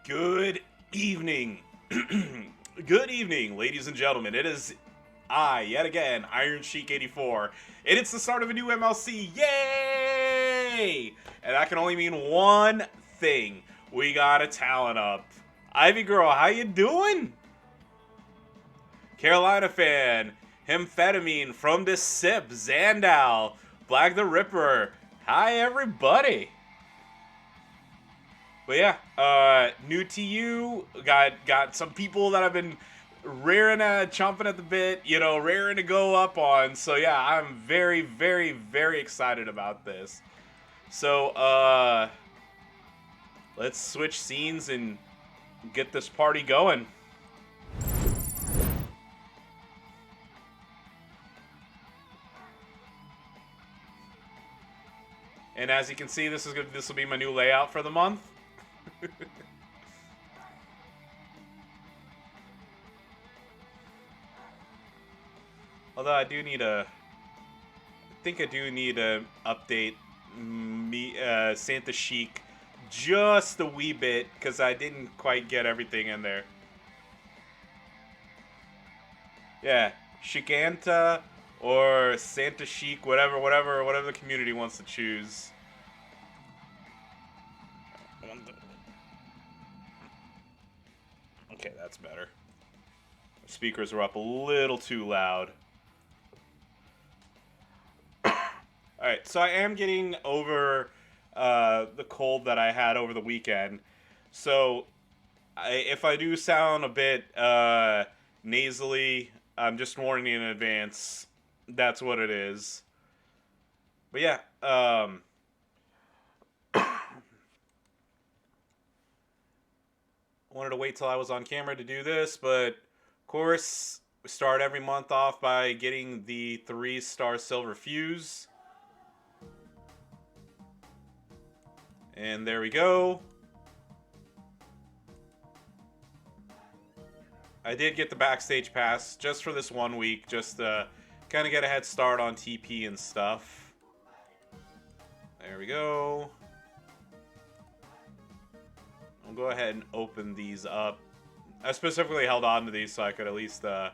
Good evening. Good evening, ladies and gentlemen. It is I, yet again, Iron Sheik 84, and it's the start of a new MLC. Yay! And that can only mean one thing. We got a talent up. Ivy Girl, how you doing? Carolina fan, Amphetamine from the Sip, Zandal, Black the Ripper. Hi, everybody. But yeah, new to you. Got some people that I've been chomping at the bit, raring to go up on. So yeah, I'm very, very, very excited about this. So let's switch scenes and get this party going. And as you can see, this will be my new layout for the month. Although I think I do need to update Santa Chic just a wee bit because I didn't quite get everything in there. Yeah, Chicanta or Santa Chic, whatever the community wants to choose. Okay, that's better. Speakers were up a little too loud. Alright, so I am getting over the cold that I had over the weekend. So, if I do sound a bit nasally, I'm just warning you in advance. That's what it is. But yeah, wanted to wait till I was on camera to do this, but of course, we start every month off by getting the 3-star silver fuse. And there we go. I did get the backstage pass just for this 1 week, just to kind of get a head start on TP and stuff. There we go. I'll go ahead and open these up. I specifically held on to these so I could at least go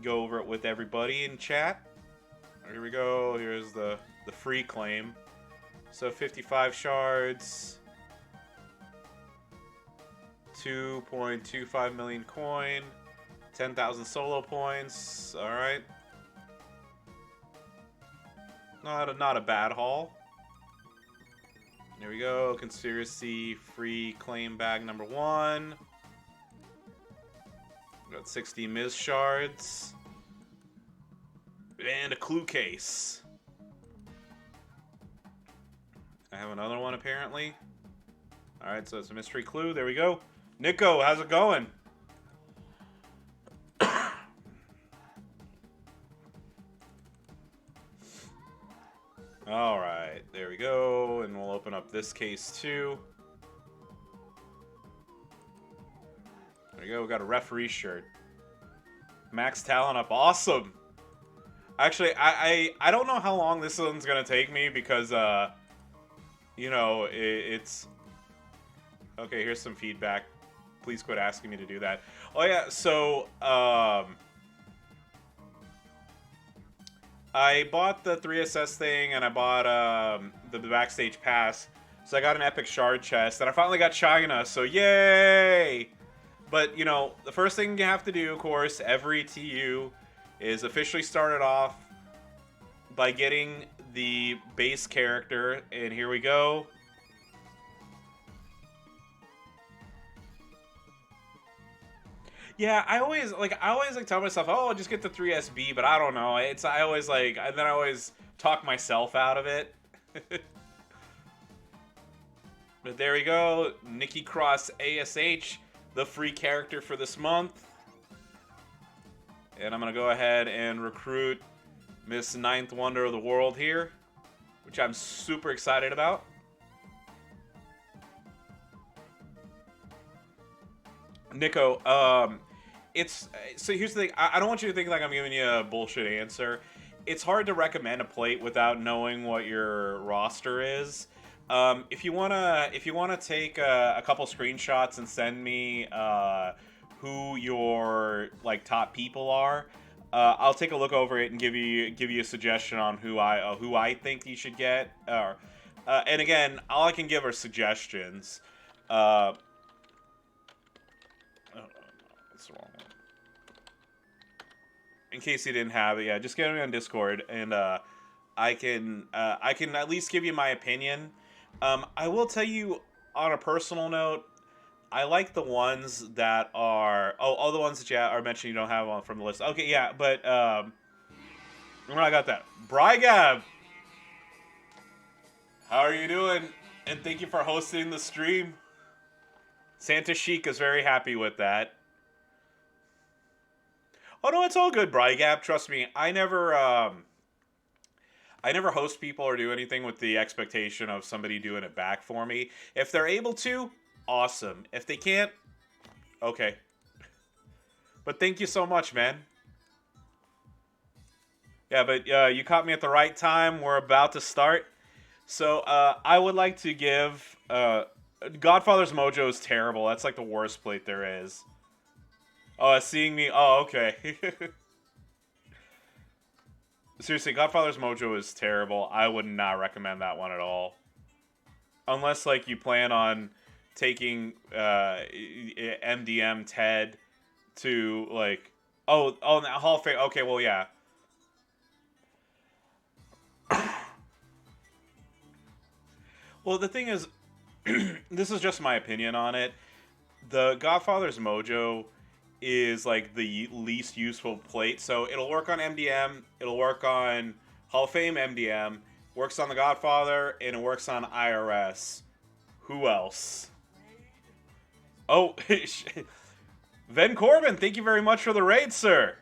over it with everybody in chat. Here we go. Here's the free claim. So 55 shards. 2.25 million coin. 10,000 solo points. Alright. Not a bad haul. There we go. Conspiracy free claim bag number 1. Got 60 Miz shards. And a clue case. I have another one apparently. Alright, so it's a mystery clue. There we go. Nico, how's it going? Alright, there we go. And we'll open up this case too. There we go, we got a referee shirt. Max talent up, awesome! Actually, I don't know how long this one's gonna take me because, it's... Okay, here's some feedback. Please quit asking me to do that. Oh yeah, so, I bought the 3SS thing, and I bought the backstage pass. So I got an epic shard chest, and I finally got China, so yay! But, the first thing you have to do, of course, every TU, is officially start it off by getting the base character, and here we go. Yeah, I always tell myself, oh, I'll just get the 3SB, but I don't know. I always talk myself out of it. But there we go, Nikki Cross ASH, the free character for this month. And I'm gonna go ahead and recruit Miss Ninth Wonder of the World here, which I'm super excited about. Nico, so here's the thing. I don't want you to think like I'm giving you a bullshit answer. It's hard to recommend a plate without knowing what your roster is. If you wanna take a couple screenshots and send me who your like top people are, I'll take a look over it and give you a suggestion on who I think you should get. And again, all I can give are suggestions. Oh, no, that's the wrong one. In case you didn't have it, yeah, just get me on Discord, and I can at least give you my opinion. I will tell you on a personal note, I like the ones that are all the ones that you are mentioning you don't have on from the list. Okay, yeah, but when I got that, Brygab, how are you doing? And thank you for hosting the stream. Santa Chic is very happy with that. Oh no, it's all good, Brygab. Trust me, I never host people or do anything with the expectation of somebody doing it back for me. If they're able to, awesome. If they can't, okay. But thank you so much, man. Yeah, but you caught me at the right time. We're about to start. So I would like to give... Godfather's Mojo is terrible. That's like the worst plate there is. Oh, seeing me... Oh, okay. Seriously, Godfather's Mojo is terrible. I would not recommend that one at all. Unless, like, you plan on taking MDM Ted to, like... Oh, Hall of Fame. Okay, well, yeah. Well, the thing is, this is just my opinion on it. The Godfather's Mojo is like the least useful plate. So it'll work on MDM, it'll work on Hall of Fame MDM, works on the Godfather, and it works on IRS. Who else? Oh, Ven Corbin, thank you very much for the raid, sir.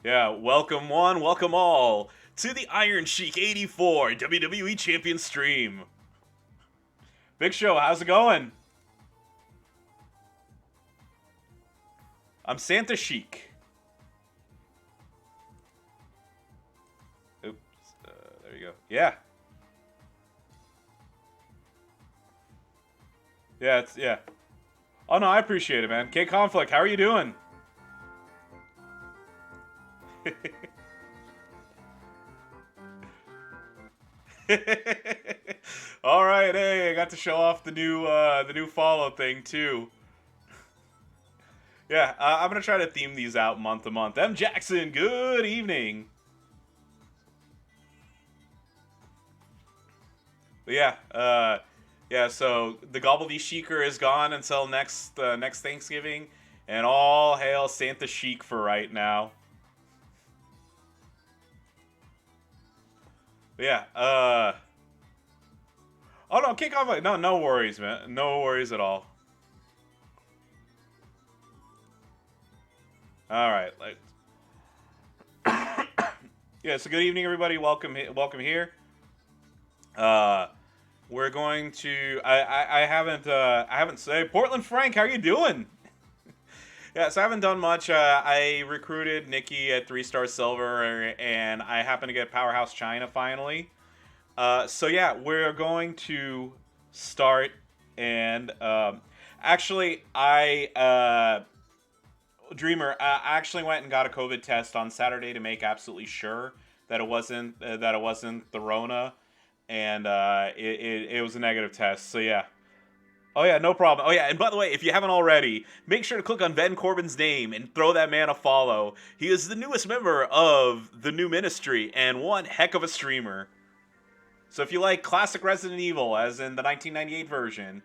Yeah, welcome one, welcome all to the Iron Sheik 84 WWE Champion stream. Big Show, how's it going? I'm Santa Chic. Oops, there you go. Yeah. Yeah. Oh no, I appreciate it, man. K Conflict, how are you doing? All right, hey, I got to show off the new follow thing too. Yeah, I'm gonna try to theme these out month to month. M Jackson, good evening. But yeah. So the Gobbledysheeker is gone until next Thanksgiving, and all hail Santa Chic for right now. Yeah, oh no, kick off. No worries, man. No worries at all. All right, yeah. So good evening, everybody. Welcome here. We're going to. I haven't said Portland Frank. How are you doing? Yeah, so I haven't done much. I recruited Nikki at 3-star silver, and I happened to get Powerhouse China finally. So yeah, we're going to start, and actually, Dreamer, I actually went and got a COVID test on Saturday to make absolutely sure that it wasn't the Rona, and it was a negative test. So yeah. Oh yeah, no problem. Oh yeah, and by the way, if you haven't already, make sure to click on Ven Corbin's name and throw that man a follow. He is the newest member of the new ministry and one heck of a streamer. So if you like classic Resident Evil, as in the 1998 version,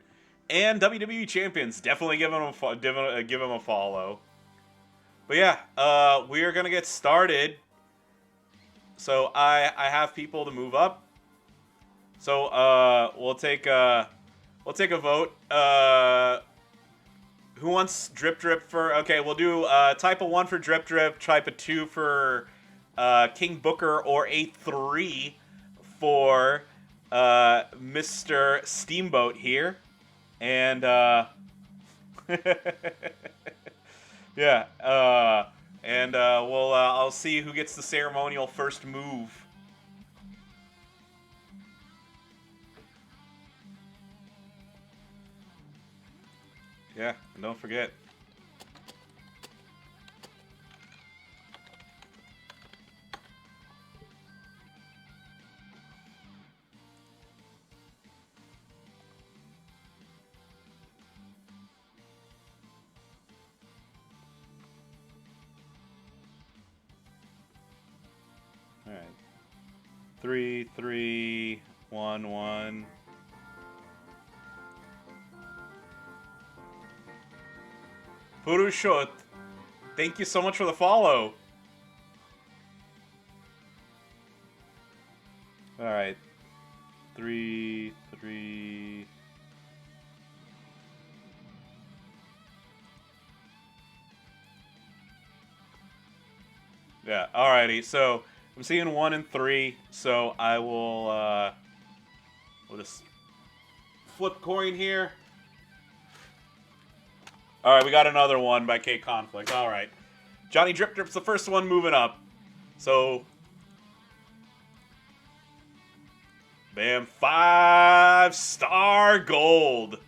and WWE Champions, definitely give him a follow. But yeah, we are gonna get started. So I have people to move up. So we'll take a vote. Who wants Drip Drip for... Okay, we'll do type of 1 for Drip Drip, type of 2 for King Booker, or a 3 for Mr. Steamboat here. And, yeah, And I'll see who gets the ceremonial first move. Yeah, and don't forget. All right. 3, 3, 1, 1. Purushot, thank you so much for the follow. All right. 3, 3. Yeah, alrighty. So I'm seeing 1 and 3. So I will we'll just flip coin here. All right, we got another one by K Conflict. All right, Johnny Drip Drip's the first one moving up. So, bam, 5-star gold.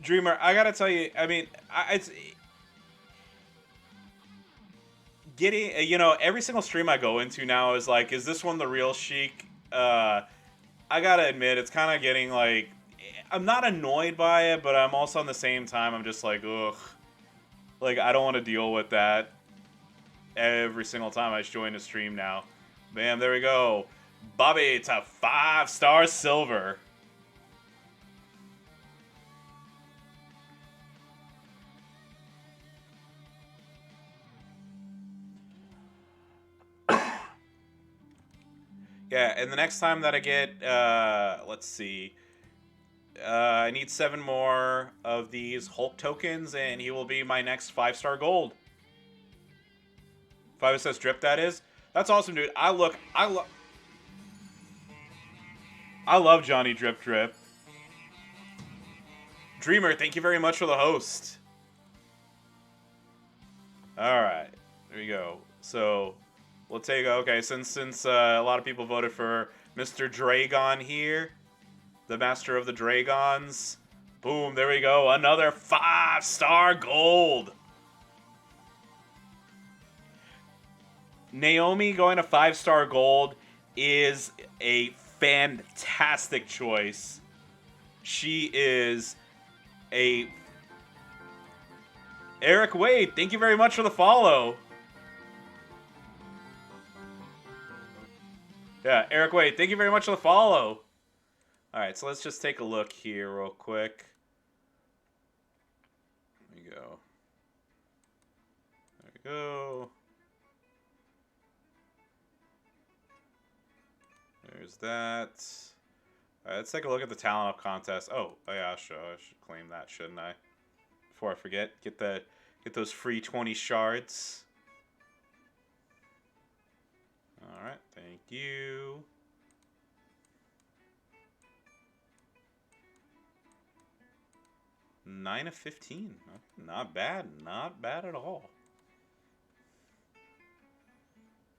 Dreamer, I gotta tell you, I mean, it's getting, every single stream I go into now is like, is this one the real Sheik? I gotta admit, it's kind of getting like, I'm not annoyed by it, but I'm also on the same time, I'm just like, ugh. Like, I don't want to deal with that every single time I join a stream now. Bam, there we go. Bobby to 5-star silver. Yeah, and the next time that I get, let's see, I need 7 more of these Hulk tokens, and he will be my next 5-star gold. 5 says drip, that is. That's awesome, dude. I love Johnny Drip Drip. Dreamer, thank you very much for the host. All right, there you go. So we'll take, okay, since a lot of people voted for Mr. Dragon here, the master of the Dragons. Boom, there we go. Another 5-star gold. Naomi going to 5-star gold is a fantastic choice. She is a... Eric Wade, thank you very much for the follow. Yeah, Eric Wade, thank you very much for the follow. Alright, so let's just take a look here real quick. There we go. There we go. There's that. Alright, let's take a look at the talent up contest. Oh yeah, sure. I should claim that, shouldn't I? Before I forget, get those free 20 shards. Alright, thank you. Nine of 15. Not bad. Not bad at all.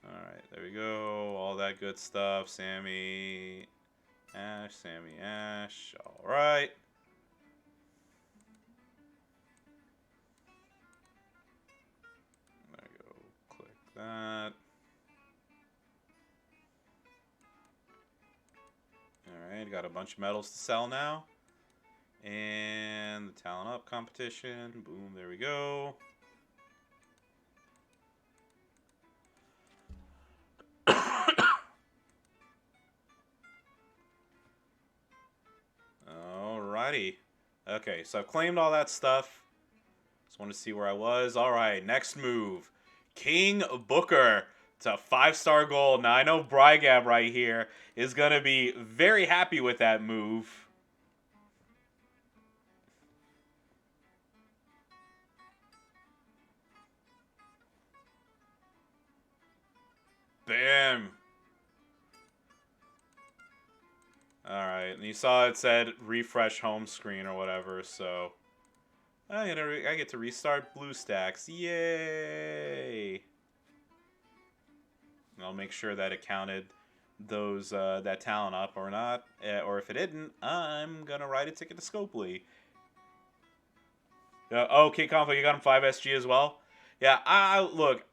Alright, there we go. All that good stuff. Sammy Ash. Alright. There we go. Click that. Alright, got a bunch of medals to sell now. And the talent up competition. Boom, there we go. Alrighty. Okay, so I've claimed all that stuff. Just want to see where I was. Alright, next move. King Booker to 5-star gold. Now, I know Brygab right here is going to be very happy with that move. Bam. Alright, and you saw it said refresh home screen or whatever, so I get to restart BlueStacks. Yay! I'll make sure that it counted those that talent up or not, or if it didn't, I'm gonna write a ticket to Scopely. Okay, Conflict, you got him 5 SG as well. Yeah, I look.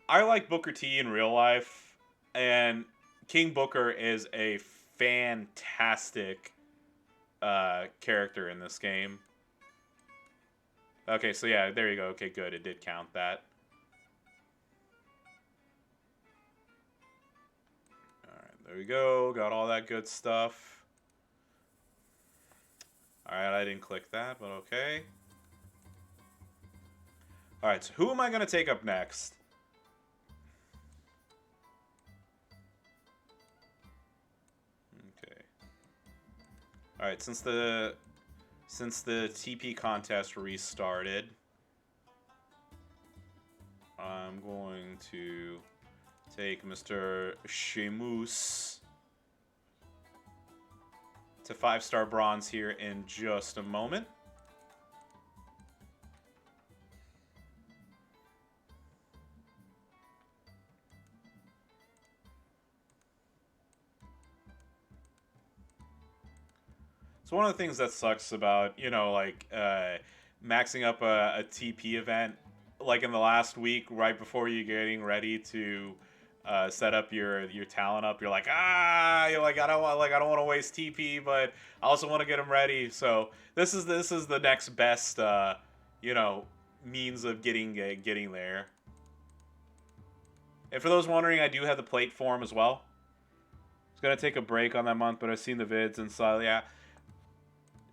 I like Booker T in real life, and King Booker is a fantastic character in this game. Okay, so yeah, there you go. Okay, good. It did count that. Alright, there we go. Got all that good stuff. Alright, I didn't click that, but okay. Alright, so who am I going to take up next? Okay. Alright, since the TP contest restarted, I'm going to take Mr. Sheamus to 5-star bronze here in just a moment. So one of the things that sucks about, you know, like maxing up a TP event, like in the last week, right before you're getting ready to set up your talent up, you're like, you're like, I don't want to waste TP, but I also want to get them ready. So this is the next best, you know, means of getting there. And for those wondering, I do have the plate form as well. I was gonna take a break on that month, but I've seen the vids and so yeah.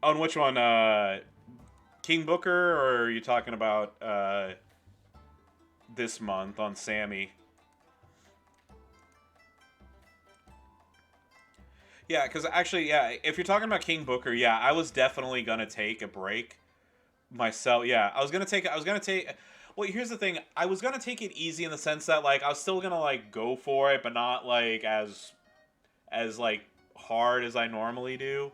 On which one? King Booker, or are you talking about this month on Sammy? Yeah, because actually, yeah, if you're talking about King Booker, yeah, I was definitely gonna take a break myself. Yeah, I was gonna take. Well, here's the thing. I was gonna take it easy in the sense that like I was still gonna like go for it, but not like as like hard as I normally do.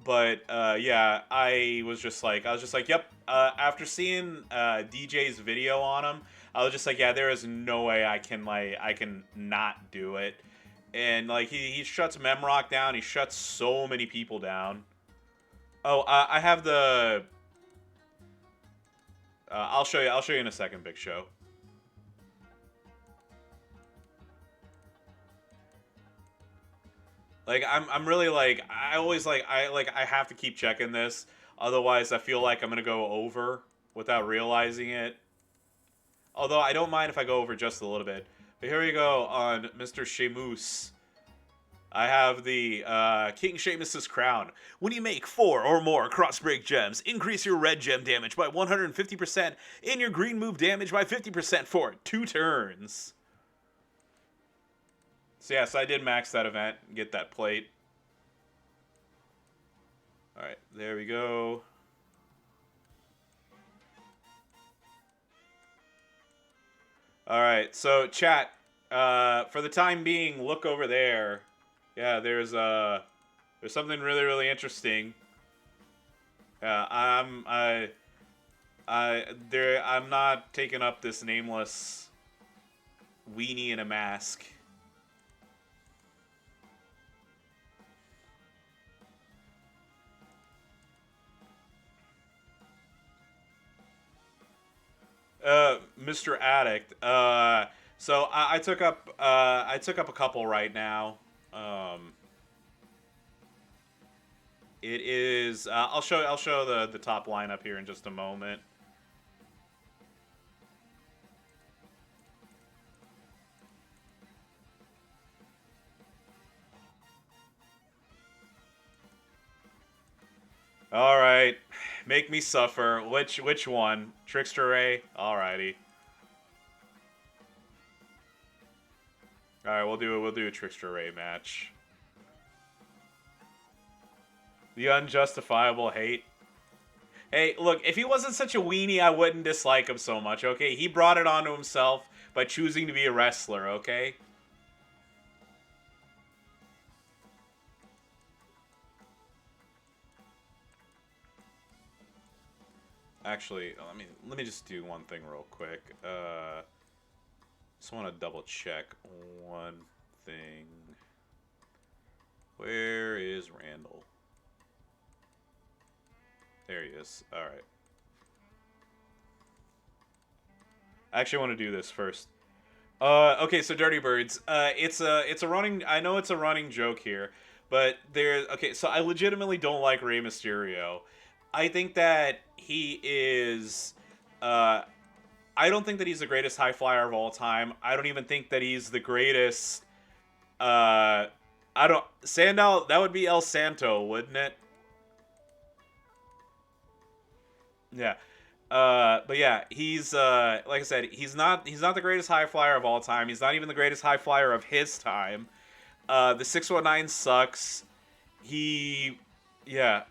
But yeah, I was just like, yep. After seeing DJ's video on him, I was just like, yeah, there is no way I can not do it. And like he shuts Memrock down. He shuts so many people down. Oh, I have the. I'll show you. I'll show you in a second, Big Show. Like I'm really like I always like I have to keep checking this, otherwise I feel like I'm gonna go over without realizing it. Although I don't mind if I go over just a little bit. But here we go on Mr. Sheamus. I have the King Sheamus's crown. When you make 4 or more cross-break gems, increase your red gem damage by 150% and your green move damage by 50% for 2 turns. So yes, I did max that event and get that plate. Alright, there we go. Alright, so chat, for the time being, look over there. Yeah, there's something really, really interesting. I'm not taking up this nameless weenie in a mask. Mr. Addict. So I took up a couple right now. It is I'll show the top lineup here in just a moment. All right, make me suffer. Which one? Trickster Ray. Alrighty. All right, we'll do a Trickster Ray match. The unjustifiable hate. Hey, look, if he wasn't such a weenie, I wouldn't dislike him so much, okay? He brought it onto himself by choosing to be a wrestler, okay? Actually, let me just do one thing real quick. Just want to double check one thing. Where is Randall? There he is. All right. I actually want to do this first. Okay, so Dirty Birds. It's a running. I know it's a running joke here, but there. Okay, so I legitimately don't like Rey Mysterio. I think that he is. I don't think that he's the greatest high flyer of all time. I don't even think that he's the greatest. I don't. Sandow. That would be El Santo, wouldn't it? Yeah. But yeah, he's like I said, he's not the greatest high flyer of all time. He's not even the greatest high flyer of his time. The 619 sucks. He, yeah,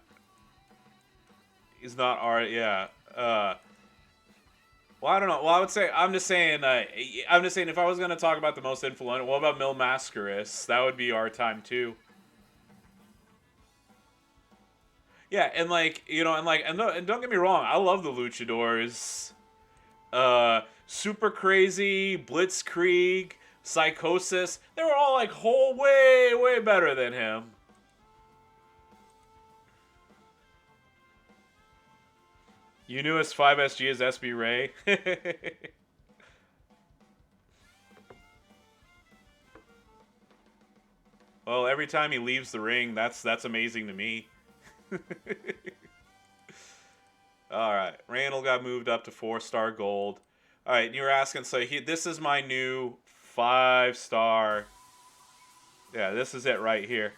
he's not art. Yeah. Well, I don't know. Well, I would say I'm just saying. I'm just saying if I was gonna talk about the most influential, what about Mil Mascaris? That would be our time too. Yeah, and like and don't get me wrong, I love the Luchadors. Super Crazy, Blitzkrieg, Psychosis. They were all like whole way better than him. You knew his 5SG as SB Ray. Well, every time he leaves the ring, that's amazing to me. All right, Randall got moved up to 4-star gold. All right, and you were asking, so this is my new 5-star. Yeah, this is it right here.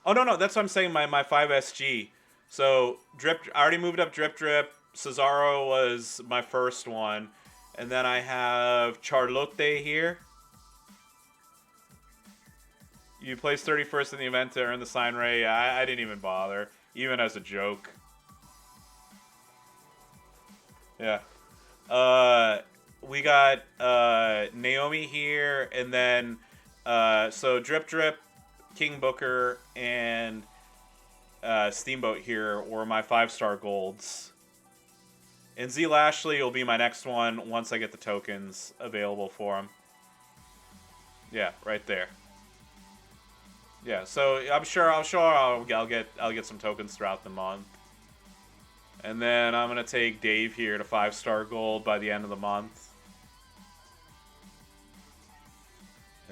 Oh no, that's what I'm saying. My 5SG. So Drip, I already moved up Drip Drip. Cesaro was my first one, and then I have Charlotte here. You placed 31st in the event to earn the sign ray. I didn't even bother, even as a joke. Yeah. We got Naomi here, and then so Drip Drip, King Booker, and Steamboat here were my 5-star golds. And Z Lashley will be my next one once I get the tokens available for him. Yeah, right there. Yeah, so I'm sure I'll get some tokens throughout the month. And then I'm gonna take Dave here to 5-star gold by the end of the month.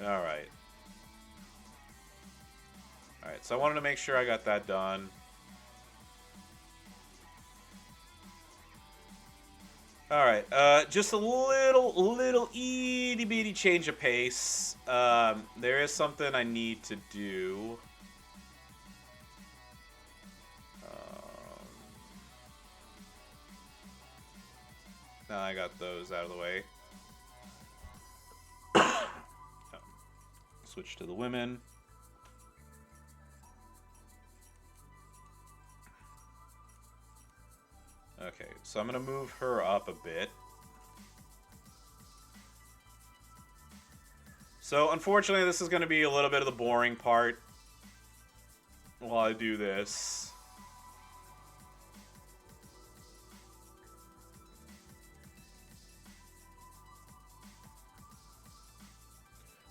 All right. All right. So I wanted to make sure I got that done. All right. Just a little itty bitty change of pace. There is something I need to do. Now I got those out of the way. Switch to the women. Okay, so I'm going to move her up a bit. So, unfortunately, this is going to be a little bit of the boring part while I do this.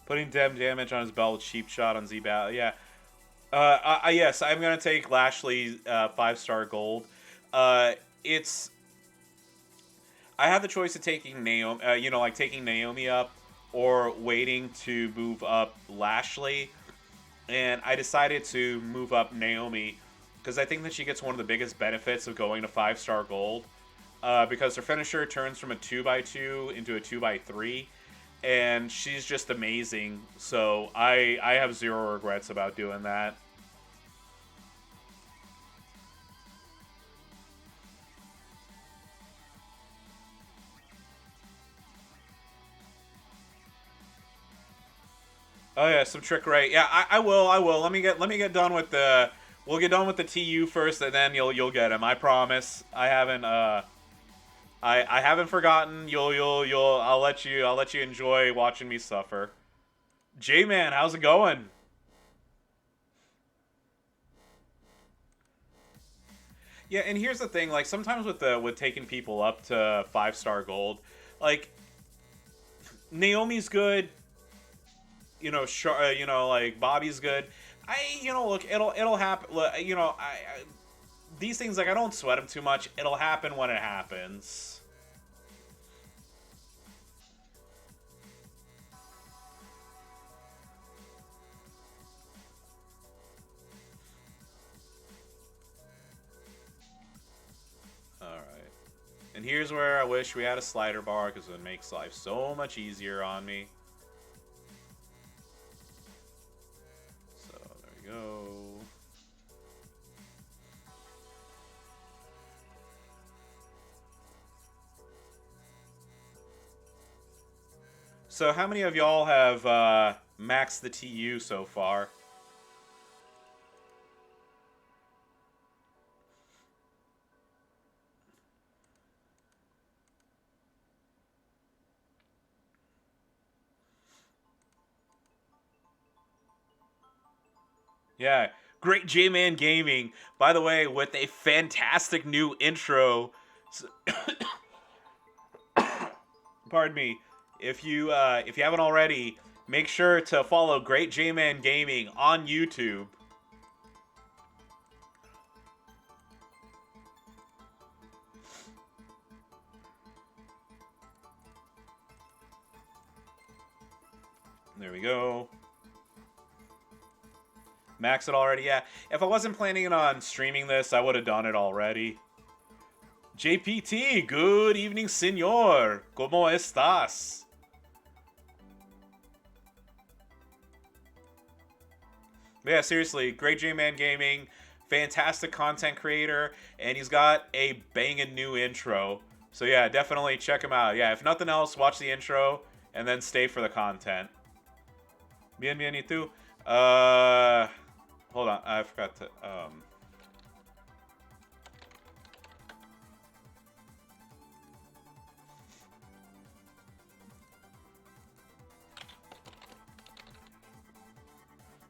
Putting damage on his belt, cheap shot on Z-Bat. Yeah. Yes, I'm going to take Lashley's 5-star gold. It's... I have the choice of taking Naomi, taking Naomi up or waiting to move up Lashley. And I decided to move up Naomi because I think that she gets one of the biggest benefits of going to 5-star gold. Because her finisher turns from a 2x2 into a 2x3. And she's just amazing. So I have zero regrets about doing that. Oh yeah, some Trick Ray. Yeah, I will. Let me get done with the. We'll get done with the TU first, and then you'll get him. I promise. I haven't I haven't forgotten. I'll let you enjoy watching me suffer. J-Man, how's it going? Yeah, and here's the thing, like sometimes with taking people up to 5-star gold, like Naomi's good, like Bobby's good. Look, it'll happen. These things, like, I don't sweat them too much. It'll happen when it happens. All right. And here's where I wish we had a slider bar because it makes life so much easier on me. So there we go. So how many of y'all have maxed the TU so far? Yeah, great J-Man Gaming, by the way, with a fantastic new intro. Pardon me. If you haven't already, make sure to follow Great J-Man Gaming on YouTube. There we go. Max it already, yeah. If I wasn't planning on streaming this, I would have done it already. JPT, good evening, senor. ¿Cómo estás? Yeah, seriously, great J-Man Gaming, fantastic content creator, and he's got a banging new intro. So yeah, definitely check him out. Yeah, if nothing else, watch the intro, and then stay for the content. Bien, bien, y tú? Hold on, I forgot to,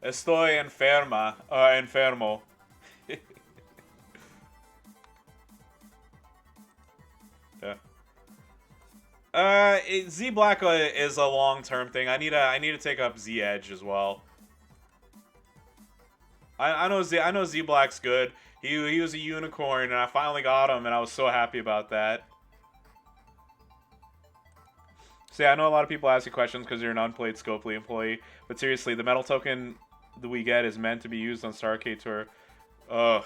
Estoy enferma, enfermo. Yeah. Z Black is a long-term thing. I need to take up Z Edge as well. I know Z Black's good. He was a unicorn, and I finally got him, and I was so happy about that. So yeah, I know a lot of people ask you questions because you're an unplayed Scopely employee, but seriously, the metal token that we get is meant to be used on Starcade Tour. Ugh.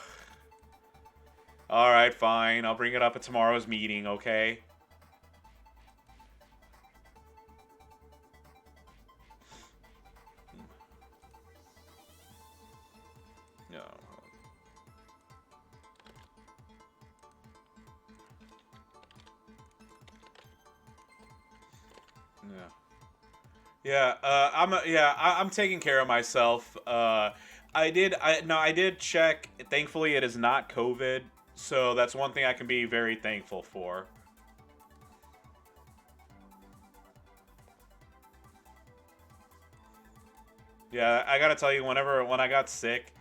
Alright, fine. I'll bring it up at tomorrow's meeting, okay? No. Yeah. I'm taking care of myself. I did check. Thankfully, it is not COVID, so that's one thing I can be very thankful for. Yeah, I gotta tell you, when I got sick,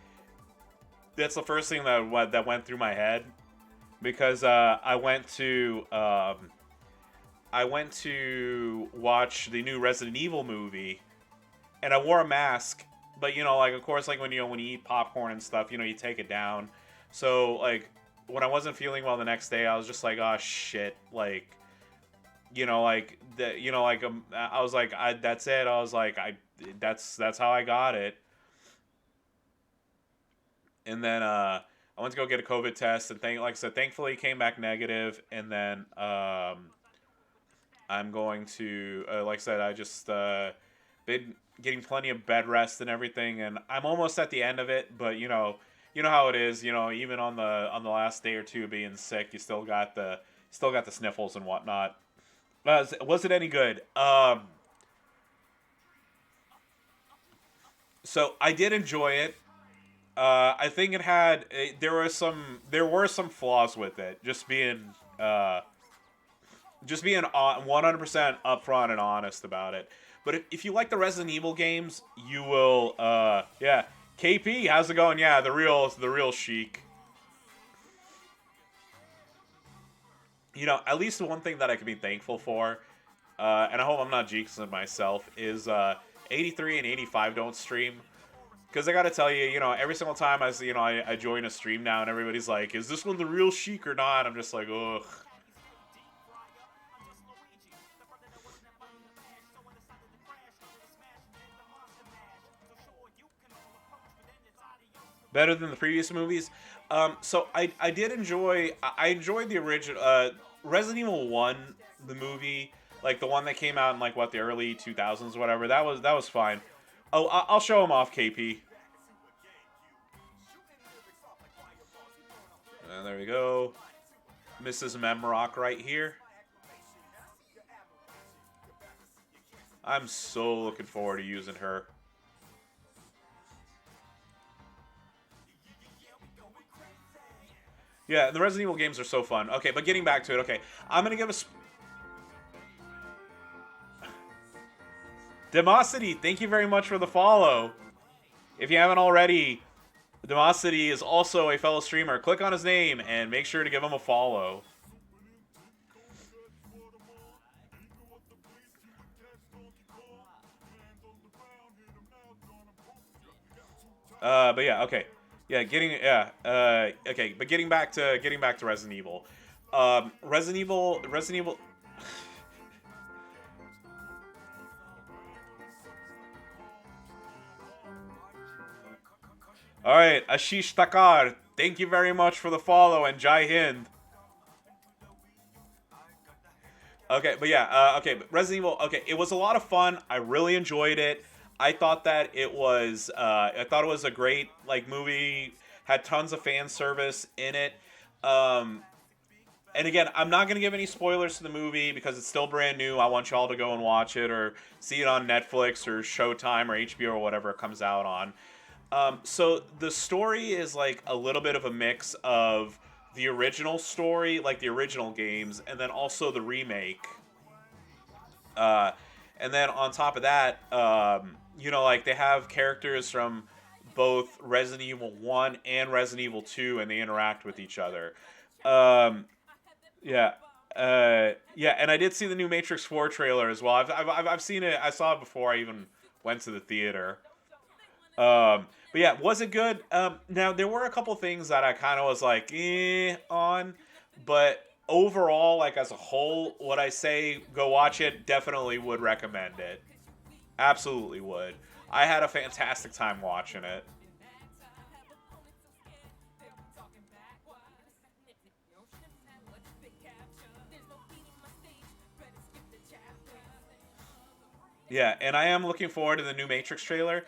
that's the first thing that went through my head, because I went to watch the new Resident Evil movie, and I wore a mask. But like, of course, like when you eat popcorn and stuff, you take it down. So like, when I wasn't feeling well the next day, I was just like, oh shit, like, like I was like, that's it. I was like, that's how I got it. And then I went to go get a COVID test, and like I said, thankfully it came back negative. And then I'm going to, like I said, I just been getting plenty of bed rest and everything, and I'm almost at the end of it. But you know how it is. Even on the last day or two of being sick, you still got the sniffles and whatnot. Was it any good? So I did enjoy it. I think it had there were some flaws with it. Just being 100% upfront and honest about it. But if you like the Resident Evil games, you will. Yeah, KP, how's it going? Yeah, the real Sheik. you know, at least the one thing that I can be thankful for, and I hope I'm not jinxing myself, is 83 and 85 don't stream. Because I gotta tell you, you know, every single time I join a stream now and everybody's like, is this one the real Sheik or not? I'm just like, ugh. Better than the previous movies. So I did enjoy, I enjoyed the original, Resident Evil 1, the movie, like the one that came out in like what, the early 2000s, whatever. That was fine. Oh, I'll show him off, KP. And there we go. Mrs. Memrock right here. I'm so looking forward to using her. Yeah, the Resident Evil games are so fun. Okay, but getting back to it, okay. I'm going to give a... Demosity, thank you very much for the follow. If you haven't already, Demosity is also a fellow streamer. Click on his name and make sure to give him a follow. But yeah, okay. Okay, but getting back to Resident Evil. Resident Evil All right, Ashish Takar, thank you very much for the follow, and Jai Hind. Okay, but yeah, okay, but Resident Evil, okay, it was a lot of fun. I really enjoyed it. I thought that I thought it was a great, like, movie, had tons of fan service in it. Um, and again, I'm not going to give any spoilers to the movie because it's still brand new. I want y'all to go and watch it or see it on Netflix or Showtime or HBO or whatever it comes out on. So the story is like a little bit of a mix of the original story, like the original games, and then also the remake. Uh, and then on top of that, like they have characters from both Resident Evil 1 and Resident Evil 2, and they interact with each other. Um, yeah. Yeah, and I did see the new Matrix 4 trailer as well. I've seen it. I saw it before I even went to the theater. But yeah, was it good? Now there were a couple things that I kind of was like, on, but overall, like as a whole, would I say go watch it? Definitely would recommend it. Absolutely would. I had a fantastic time watching it. Yeah, and I am looking forward to the new Matrix trailer.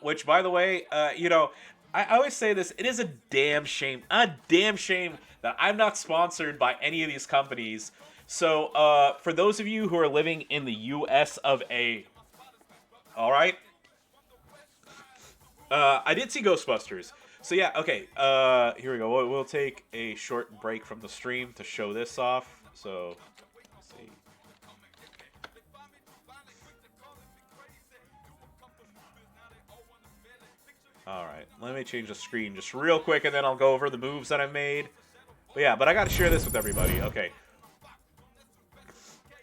Which, by the way, I always say this: it is a damn shame that I'm not sponsored by any of these companies. So, for those of you who are living in the U.S. of A, all right, I did see Ghostbusters. So yeah, okay. Here we go. We'll take a short break from the stream to show this off. So, let's see. All right, let me change the screen just real quick, and then I'll go over the moves that I've made. But yeah, but I got to share this with everybody. Okay.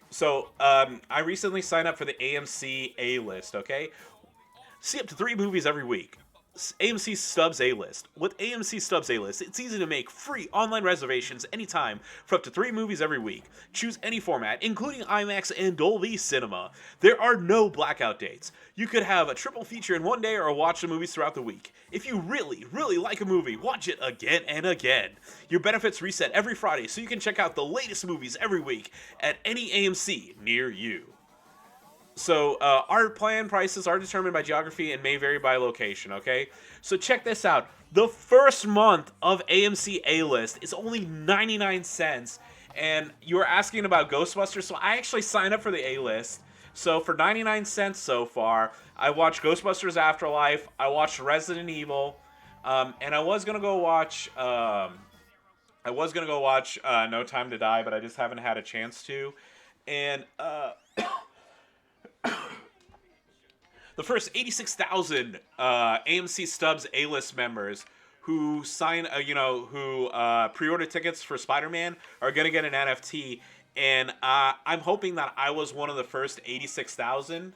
So, I recently signed up for the AMC A list, okay? See up to 3 movies every week. AMC Stubs A-List. With AMC Stubs A-List, it's easy to make free online reservations anytime for up to 3 movies every week. Choose any format, including IMAX and Dolby Cinema. There are no blackout dates. You could have a triple feature in one day or watch the movies throughout the week. If you really, really like a movie, watch it again and again. Your benefits reset every Friday, so you can check out the latest movies every week at any AMC near you. So our plan prices are determined by geography and may vary by location, okay? So check this out. The first month of AMC A-List is only 99 cents. And you were asking about Ghostbusters, so I actually signed up for the A-List. So for 99 cents so far, I watched Ghostbusters Afterlife, I watched Resident Evil, and I was going to go watch No Time to Die, but I just haven't had a chance to. And the first 86,000 AMC Stubs A-List members who sign, who pre-order tickets for Spider-Man are gonna get an NFT, and I'm hoping that I was one of the first 86,000,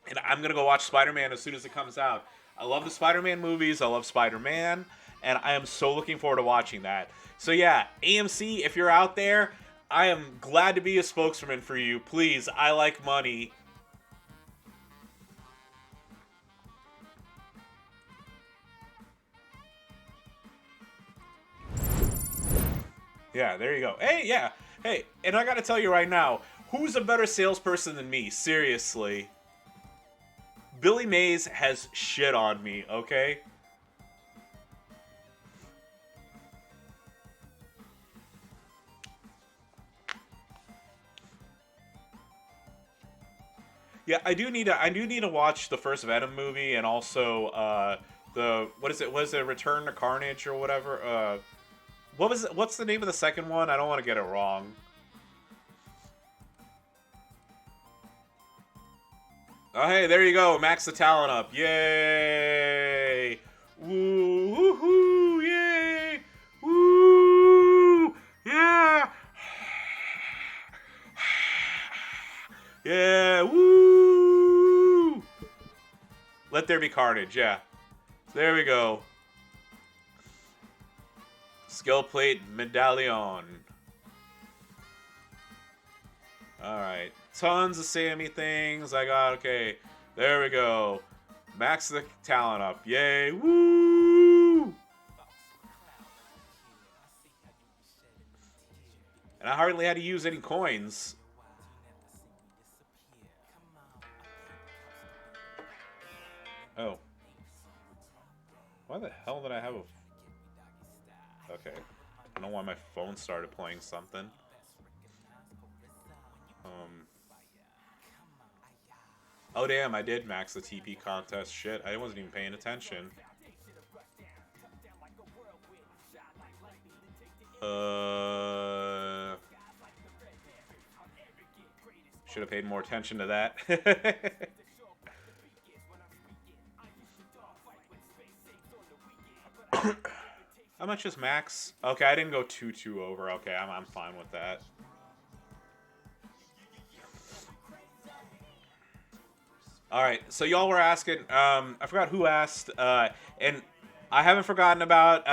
and I'm gonna go watch Spider-Man as soon as it comes out. I love the Spider-Man movies. I love Spider-Man, and I am so looking forward to watching that. So yeah, AMC, if you're out there, I am glad to be a spokesman for you. Please, I like money. Yeah, there you go. Hey, yeah. Hey, and I gotta tell you right now, who's a better salesperson than me? Seriously. Billy Mays has shit on me, okay? Yeah, I do need to watch the first Venom movie, and also what is it, Return to Carnage or whatever? What's the name of the second one? I don't want to get it wrong. Oh, hey, there you go. Max the talent up. Yay! Woo, woohoo! Yay! Woo! Yeah! Yeah! Woo! Let there be carnage. Yeah. There we go. Skill plate medallion. Alright. Tons of Sammy things. I got, okay. There we go. Max the talent up. Yay. Woo! And I hardly had to use any coins. Oh. Why the hell did I have a... Okay. I don't know why my phone started playing something. Oh damn, I did max the TP contest. Shit, I wasn't even paying attention. Should have paid more attention to that. How much is max? Okay, I didn't go 2-2 over. Okay, I'm fine with that. All right, so y'all were asking. I forgot who asked, and I haven't forgotten about.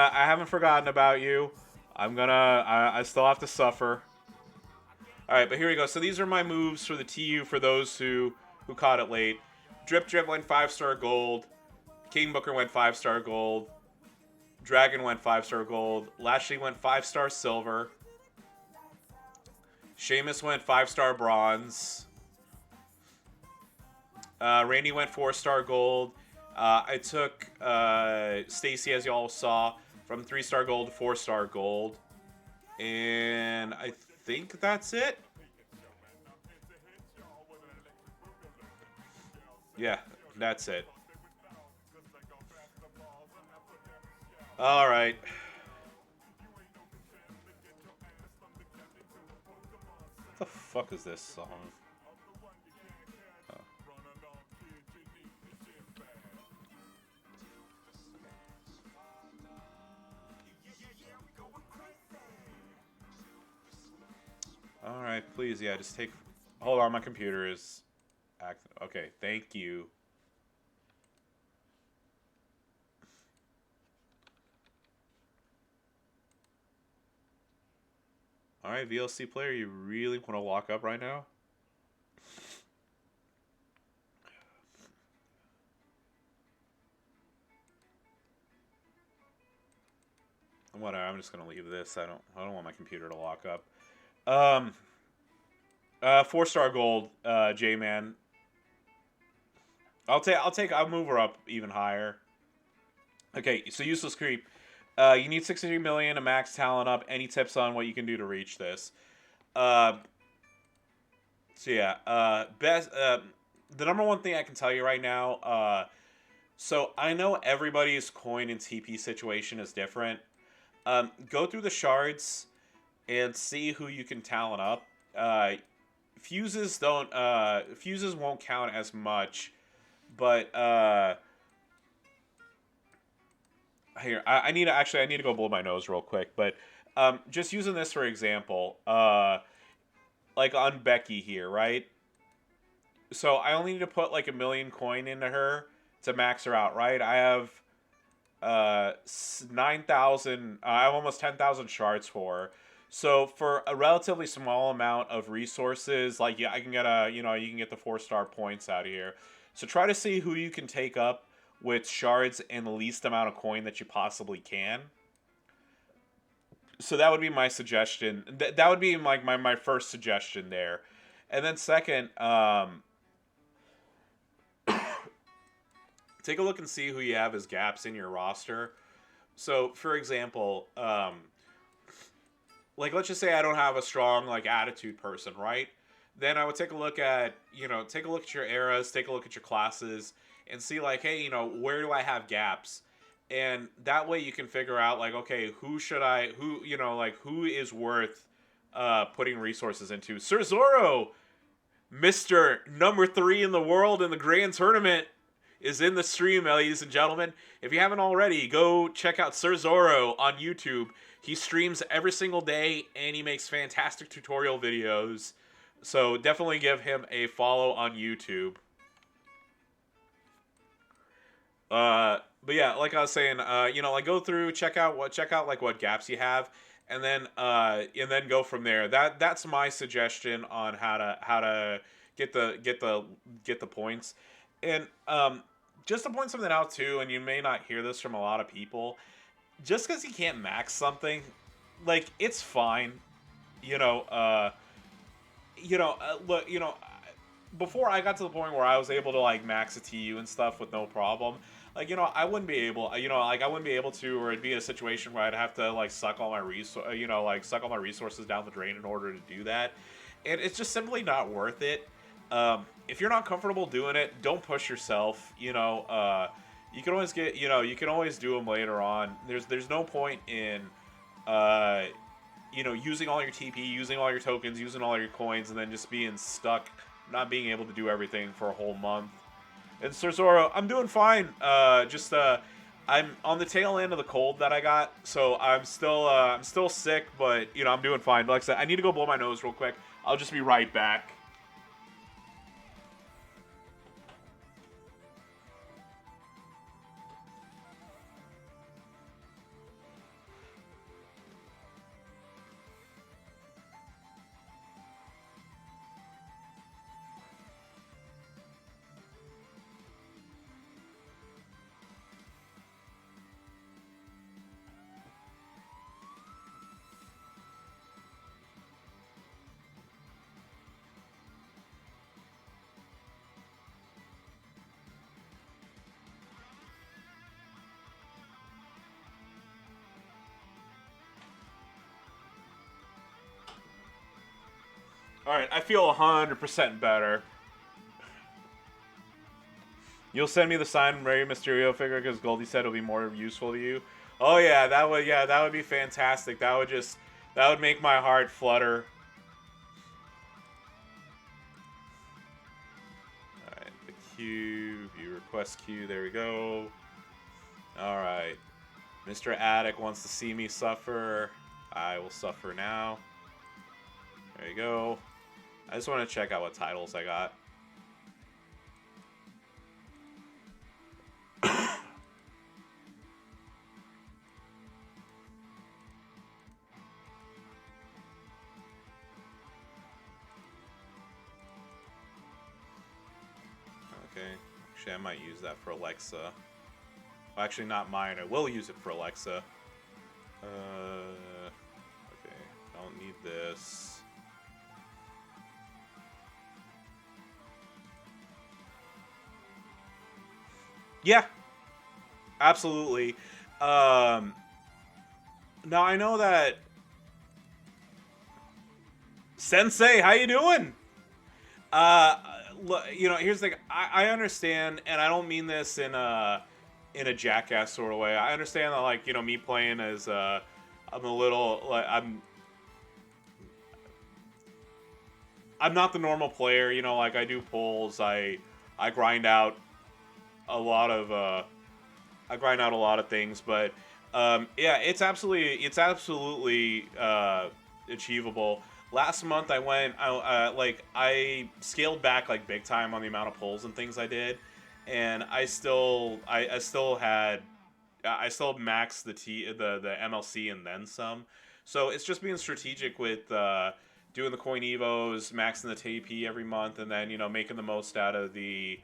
You. I still have to suffer. All right, but here we go. So these are my moves for the TU for those who caught it late. Drip Drip went 5-star gold. King Booker went 5-star gold. Dragon went 5-star gold. Lashley went 5-star silver. Sheamus went 5-star bronze. Randy went 4-star gold. I took Stacy, as y'all saw, from 3-star gold to 4-star gold. And I think that's it. Yeah, that's it. All right. What the fuck is this song? Alright, please, yeah, just take... Hold on, my computer is... Okay, thank you. Alright, VLC player, you really want to lock up right now? Whatever, I'm just gonna leave this. I don't want my computer to lock up. 4-star gold, J-Man. I'll move her up even higher. Okay, so useless creep. You need 63 million to max talent up. Any tips on what you can do to reach this? So yeah, the number one thing I can tell you right now, so I know everybody's coin and TP situation is different. Go through the shards and see who you can talent up. Fuses won't count as much, but here, I need to go blow my nose real quick, but just using this for example, like on Becky here, right? So I only need to put like 1,000,000 coin into her to max her out, right? I have 9,000. I have almost 10,000 shards for her. So for a relatively small amount of resources, like yeah, I can get a you can get the 4-star points out of here. So try to see who you can take up with shards and the least amount of coin that you possibly can. So that would be my suggestion. That would be like my first suggestion there. And then second, take a look and see who you have as gaps in your roster. So, for example, like let's just say I don't have a strong like attitude person, right? Then I would take a look at take a look at your eras, take a look at your classes, and see like, hey, where do I have gaps? And that way you can figure out like, okay, who is worth putting resources into. Sir Zorro, Mr. number 3 in the world in the grand tournament, is in the stream, ladies and gentlemen. If you haven't already, go check out Sir Zorro on YouTube. He streams every single day, and he makes fantastic tutorial videos. So definitely give him a follow on YouTube. But yeah, like I was saying, like go through, check out like what gaps you have, and then go from there. That's my suggestion on how to get the points. And just to point something out too, and you may not hear this from a lot of people, just because you can't max something, like it's fine. Look, before I got to the point where I was able to like max a TU and stuff with no problem, like I wouldn't be able, I wouldn't be able to, or it'd be a situation where I'd have to like suck all my resources down the drain in order to do that, and it's just simply not worth it. If you're not comfortable doing it, don't push yourself. You can always you can always do them later on. There's no point in using all your TP, using all your tokens, using all your coins, and then just being stuck, not being able to do everything for a whole month. And Sir Zoro, I'm doing fine. I'm on the tail end of the cold that I got, so I'm still sick, but I'm doing fine. Like I said, I need to go blow my nose real quick. I'll just be right back. Alright, I feel 100% better. You'll send me the signed Rey Mysterio figure because Goldie said it'll be more useful to you. Oh yeah, that would be fantastic. That would make my heart flutter. Alright, the queue, view request queue, there we go. Alright. Mr. Attic wants to see me suffer. I will suffer now. There you go. I just want to check out what titles I got. Okay. Actually, I might use that for Alexa. Well, actually, not mine. I will use it for Alexa. Okay. Don't need this. Yeah, absolutely. Now I know that Sensei, how you doing? Here's the thing. I understand, and I don't mean this in a jackass sort of way. I understand that, like, me playing as I'm a little like I'm not the normal player. Like I do pulls. I grind out a lot of things, but Yeah, it's absolutely achievable. Last month I went, I scaled back like big time on the amount of pulls and things I did, and I still had I still maxed the MLC and then some. So it's just being strategic with doing the coin evos, maxing the TP every month, and then making the most out of the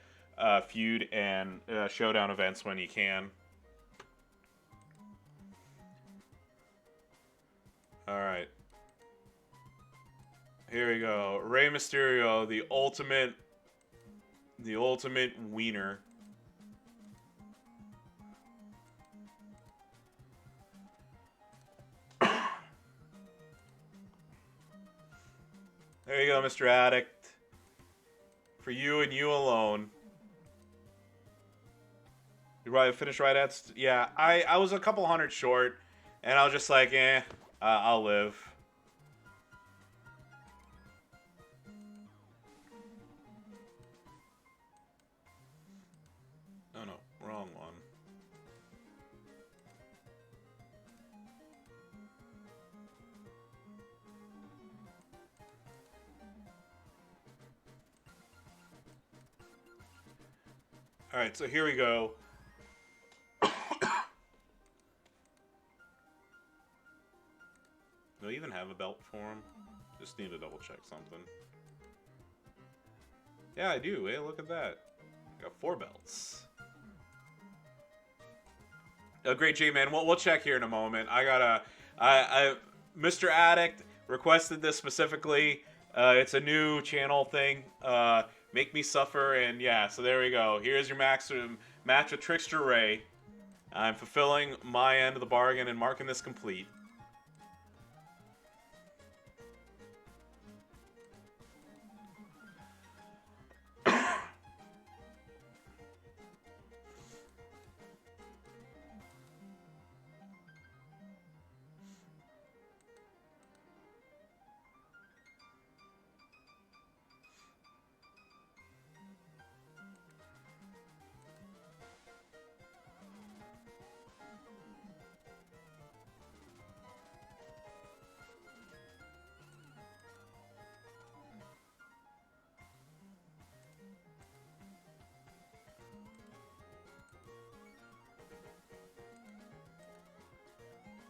feud and showdown events when you can. All right, here we go. Rey Mysterio, the ultimate wiener. There you go, Mr. Addict. For you and you alone. You right, finished right at. Yeah, I was a couple hundred short, and I was just like, I'll live. Oh no, wrong one. All right, so here we go. Do I even have a belt for him? Just need to double check something. Yeah, I do. Hey, look at that. I got 4 belts. Great, J-Man. We'll check here in a moment. Mr. Addict requested this specifically. It's a new channel thing. Make me suffer, and yeah, so there we go. Here's your match with Trickster Ray. I'm fulfilling my end of the bargain and marking this complete.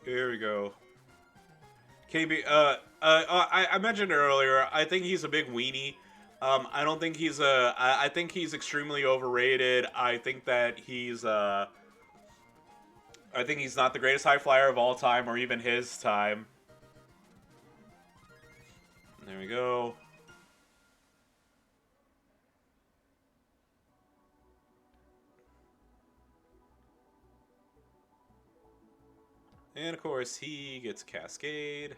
Here we go. KB, I mentioned earlier, I think he's a big weenie. I don't think he's I think he's extremely overrated. I think he's not the greatest high flyer of all time or even his time. There we go. And of course, he gets Cascade.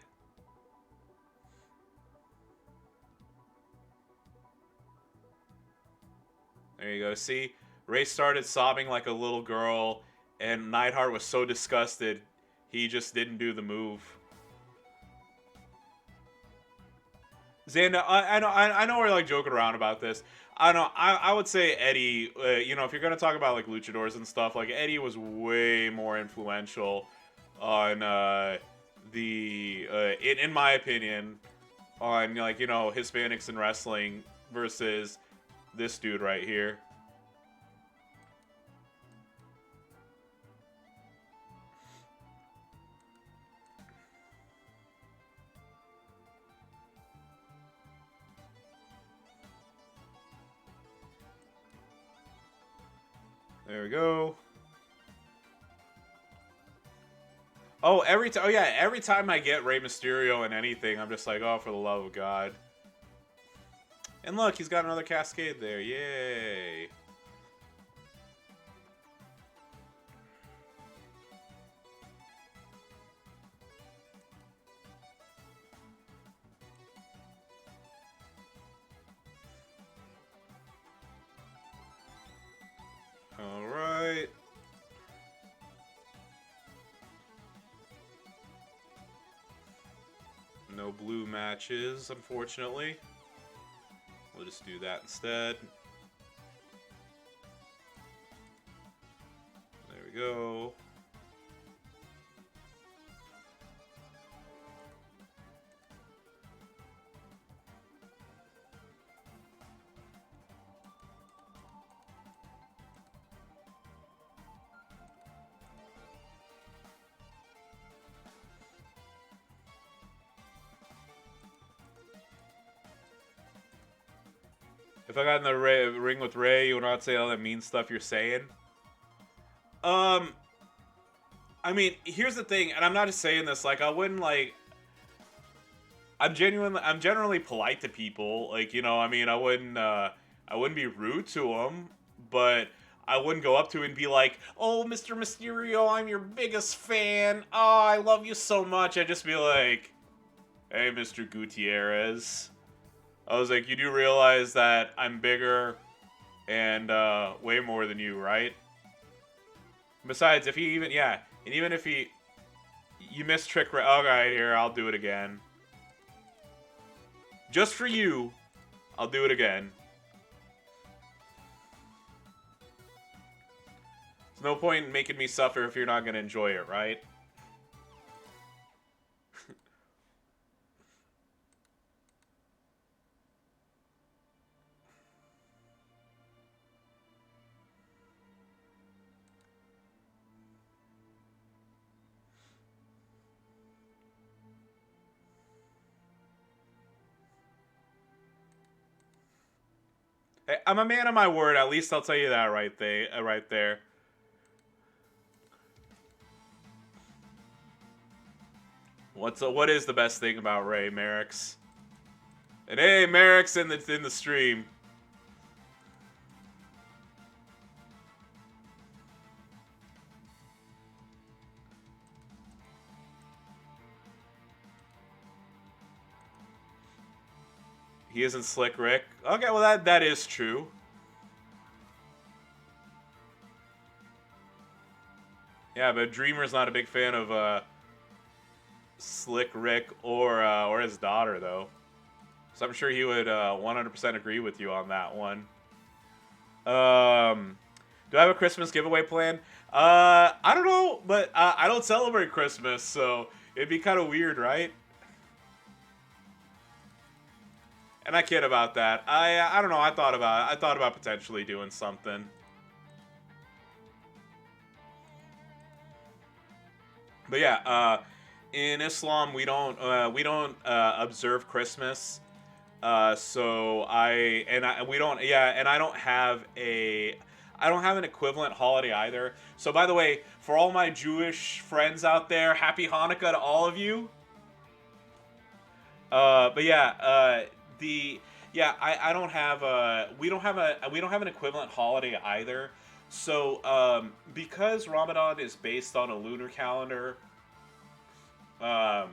There you go. See, Ray started sobbing like a little girl, and Neidhart was so disgusted, he just didn't do the move. Xander, I know we're like joking around about this. I know. I would say Eddie. If you're gonna talk about like luchadors and stuff, like Eddie was way more influential on in my opinion, on Hispanics in wrestling versus this dude right here. There we go. Oh, every time I get Rey Mysterio in anything, I'm just like, oh, for the love of God. And look, he's got another Cascade there. Yay. All right. No blue matches, unfortunately. We'll just do that instead. There we go. If I got in the ring with Ray, you would not say all that mean stuff you're saying. I mean, here's the thing, and I'm not just saying this, like, I wouldn't, like, I'm generally polite to people, like, you know, I mean, I wouldn't be rude to them, but I wouldn't go up to him and be like, oh, Mr. Mysterio, I'm your biggest fan, oh, I love you so much. I'd just be like, hey, Mr. Gutierrez. I was like, you do realize that I'm bigger and way more than you, right? Besides, if he even, yeah, and even if you missed trick, okay, here, I'll do it again. Just for you, I'll do it again. There's no point in making me suffer if you're not going to enjoy it, right? Hey, I'm a man of my word. At least I'll tell you that right there. What is the best thing about Ray, Merrick's? And hey, Merrick's in the stream. He isn't Slick Rick. Okay, well that is true. Yeah, but Dreamer's not a big fan of Slick Rick or his daughter though. So I'm sure he would 100% agree with you on that one. Do I have a Christmas giveaway plan? I don't know, but I don't celebrate Christmas, so it'd be kind of weird, right? And I kid about that. I don't know. I thought about potentially doing something. But yeah, in Islam we don't observe Christmas. So we don't, yeah, and I don't have an equivalent holiday either. So by the way, for all my Jewish friends out there, happy Hanukkah to all of you. But yeah, I don't have we don't have an equivalent holiday either. So because Ramadan is based on a lunar calendar, what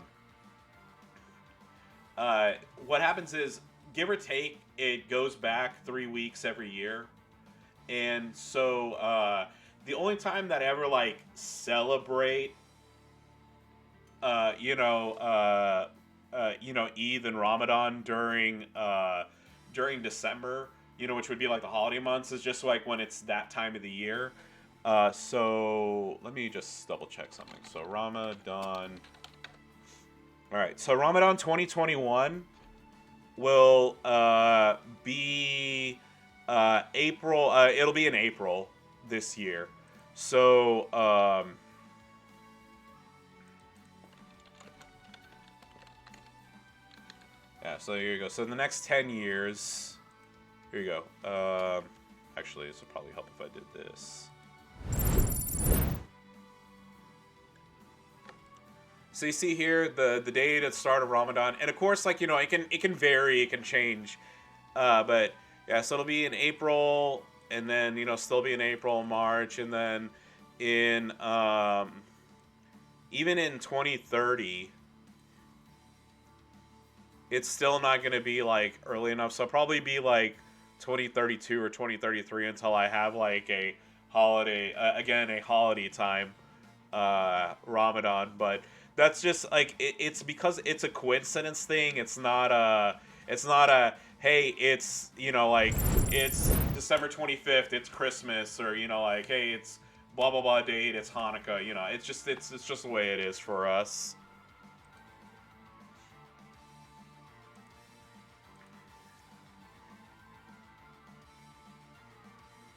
happens is, give or take, it goes back 3 weeks every year. And so the only time that I ever like celebrate Eid and Ramadan during December, which would be like the holiday months, is just like when it's that time of the year. So let me just double check something. So Ramadan. All right. So Ramadan 2021 will be April. It'll be in April this year. So yeah, so here you go. So in the next 10 years, here you go. Actually, this would probably help if I did this. So you see here the date at the start of Ramadan, and of course, like, it can vary, it can change, but yeah, so it'll be in April, and then still be in April, March, and then in even in 2030. It's still not going to be, like, early enough. So I'll probably be, like, 2032 or 2033 until I have, like, a holiday, again, a holiday time, Ramadan. But that's just, like, it's because it's a coincidence thing. It's not a, hey, it's, like, it's December 25th, it's Christmas, or, like, hey, it's blah, blah, blah date, it's Hanukkah, it's just the way it is for us.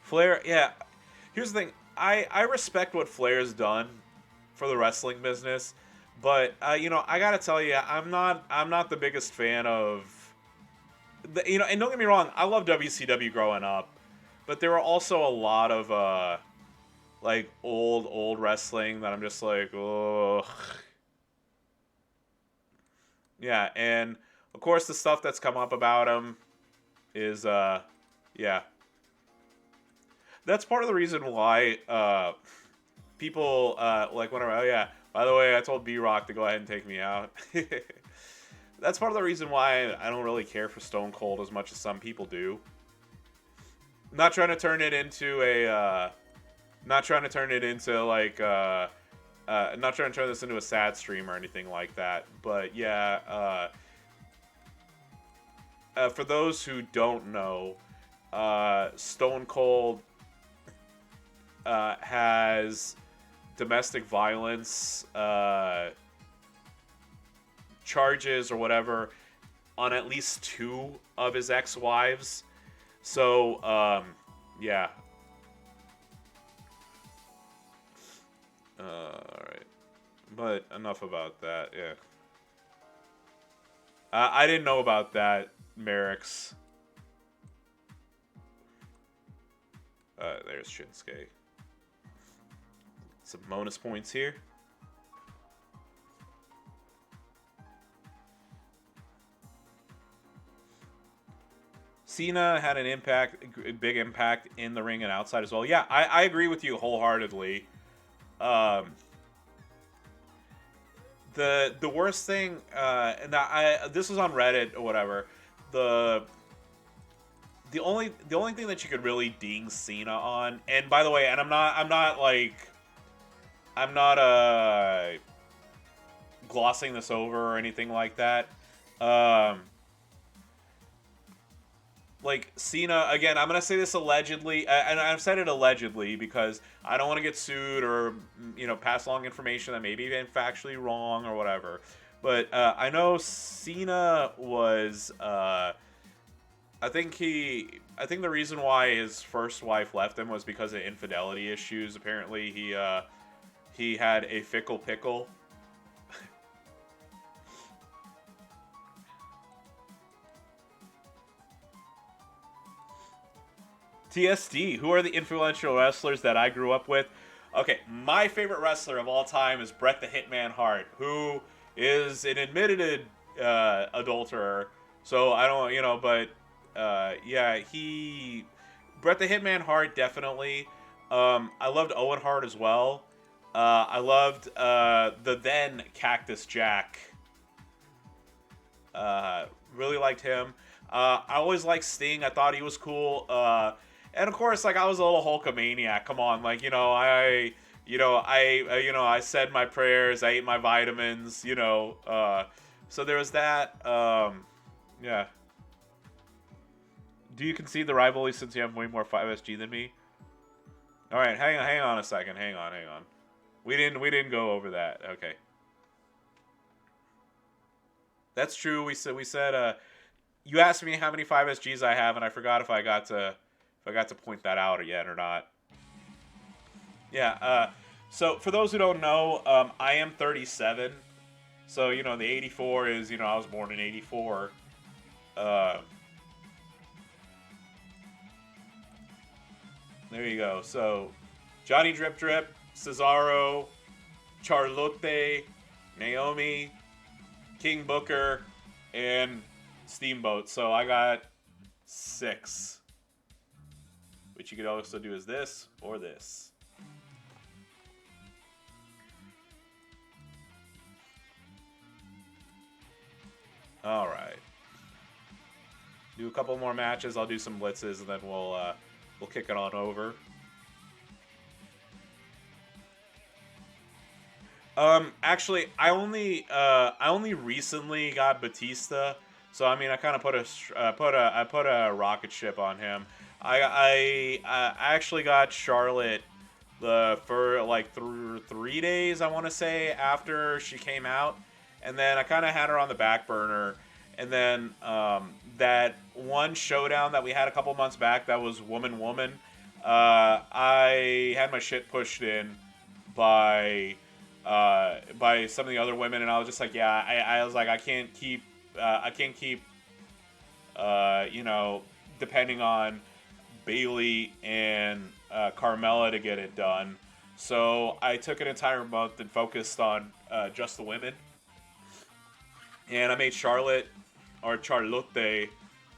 Flair, yeah. Here's the thing. I respect what Flair's done for the wrestling business, but I gotta tell you, I'm not the biggest fan of You know, and don't get me wrong, I love WCW growing up, but there were also a lot of like old wrestling that I'm just like, oh, yeah. And of course, the stuff that's come up about him is, yeah, that's part of the reason why people like whenever, oh yeah, by the way, I told B-Rock to go ahead and take me out. That's part of the reason why I don't really care for Stone Cold as much as some people do. Not trying to turn it into a, not trying to turn it into like, not trying to turn this into a sad stream or anything like that. But yeah, for those who don't know, Stone Cold has domestic violence charges or whatever on at least 2 of his ex-wives. So, yeah. Alright. But enough about that, yeah. I didn't know about that, Merrick's. There's Shinsuke. Some bonus points here. Cena had an impact, a big impact in the ring and outside as well. Yeah, I agree with you wholeheartedly. The worst thing, and this was on Reddit or whatever. The only thing that you could really ding Cena on, and by the way, and I'm not glossing this over or anything like that. Like Cena, again, I'm gonna say this allegedly, and I've said it allegedly because I don't want to get sued or, you know, pass along information that may be factually wrong or whatever. But I know Cena was, I think the reason why his first wife left him was because of infidelity issues. Apparently, he had a fickle pickle. TSD, who are the influential wrestlers that I grew up with? Okay, my favorite wrestler of all time is Bret the Hitman Hart, who is an admitted adulterer. So I don't, you know, but yeah, Bret the Hitman Hart definitely. I loved Owen Hart as well. I loved the then Cactus Jack. Really liked him. I always liked Sting. I thought he was cool. And of course, like, I was a little Hulkamaniac. Come on, like, I said my prayers, I ate my vitamins, so there was that. Yeah. Do you concede the rivalry since you have way more 5SG than me? All right, hang on a second. Hang on. We didn't go over that. Okay. That's true. We said you asked me how many 5SGs I have, and I forgot if I got to point that out yet or not. Yeah, so for those who don't know, I am 37. So, the 84 is, I was born in 84. There you go. So, Johnny Drip Drip, Cesaro, Charlotte, Naomi, King Booker, and Steamboat. So I got 6. Which you could also do as this or this. All right. Do a couple more matches. I'll do some blitzes, and then we'll kick it on over. Actually, I only recently got Batista, so I mean, I kind of put a rocket ship on him. I actually got Charlotte for like 3 days, I want to say, after she came out, and then I kind of had her on the back burner, and then that one showdown that we had a couple months back that was woman, I had my shit pushed in by some of the other women, and I was just like, yeah, I was like, I can't keep You know, depending on Bailey and Carmella to get it done. So I took an entire month and focused on just the women. And I made Charlotte, or Charlotte,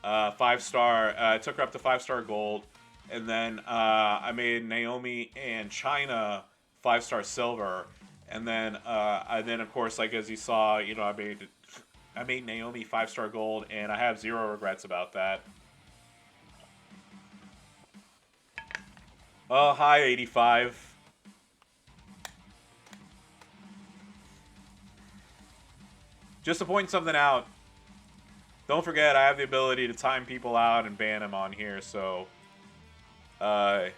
5-star. I took her up to 5-star gold. And then I made Naomi and China 5-star silver. And then of course, like as you saw, you know, I made Naomi 5-star gold, and I have zero regrets about that. Oh, hi, 85. Just to point something out, don't forget I have the ability to time people out and ban them on here, so I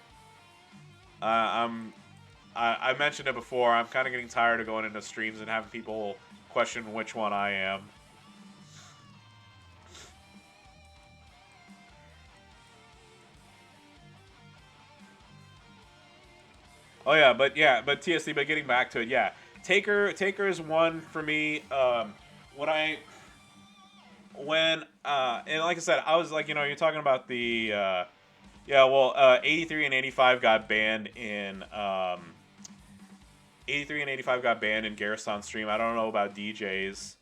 mentioned it before, I'm kind of getting tired of going into streams and having people question which one I am. Oh yeah, but TSC, but getting back to it, yeah. Taker is one for me. And like I said, I was like, you know, you're talking about the 83 and 85 got banned in 83 and 85 got banned in Garrison's stream. I don't know about DJ's.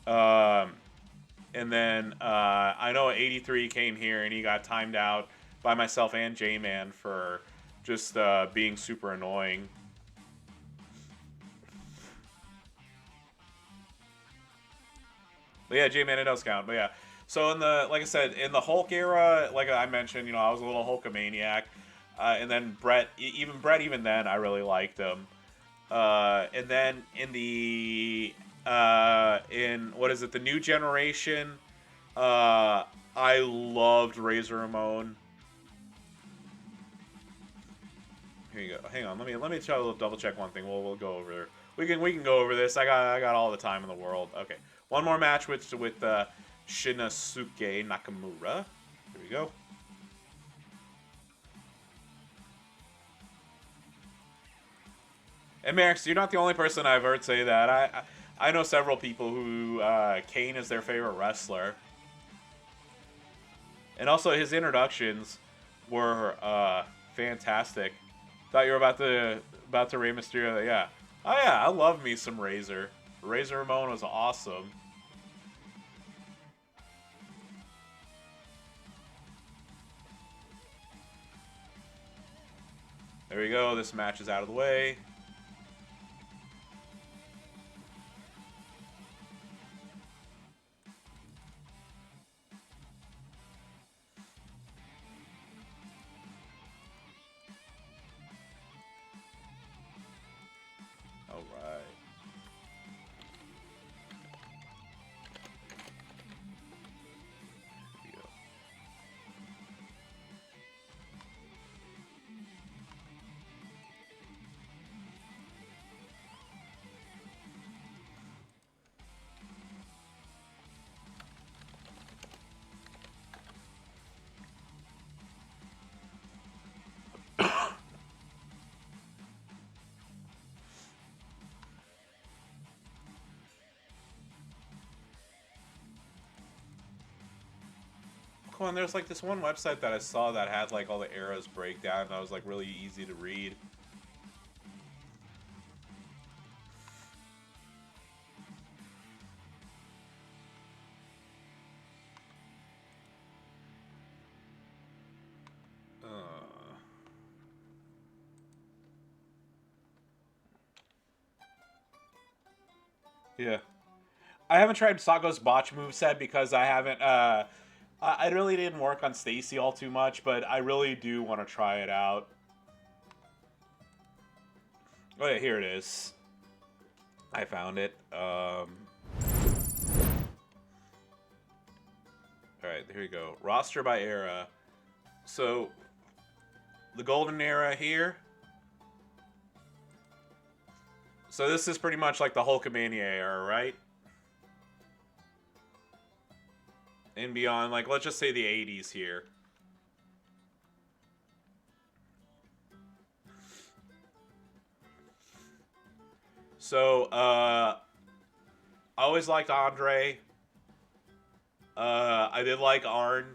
And then I know 83 came here and he got timed out by myself and J-Man for just being super annoying. But yeah, J-Man, it does count. But yeah, so like I said, in the Hulk era, like I mentioned, you know, I was a little Hulkamaniac. And then Bret, even then, I really liked him. And then in the the new generation, I loved Razor Ramon. Here you go. Hang on, let me try to double check one thing. We'll go over. We can go over this. I got all the time in the world. Okay, one more match with Shinsuke Nakamura. Here we go. And Max, you're not the only person I've heard say that. I know several people who Kane is their favorite wrestler, and also his introductions were fantastic. Thought you were about to Rey Mysterio. Yeah. Oh yeah, I love me some Razor. Razor Ramon was awesome. There we go. This match is out of the way. Cool, and there's like this one website that I saw that had like all the eras breakdown, and that was like really easy to read. Yeah. I haven't tried Sago's botch moveset because I haven't I really didn't work on Stacy all too much, but I really do want to try it out. Oh yeah, here it is. I found it. Alright, here we go. Roster by era. So, the golden era here. So this is pretty much like the Hulkamania era, right? And beyond, like, let's just say the 80s here. So, I always liked Andre. I did like Arn.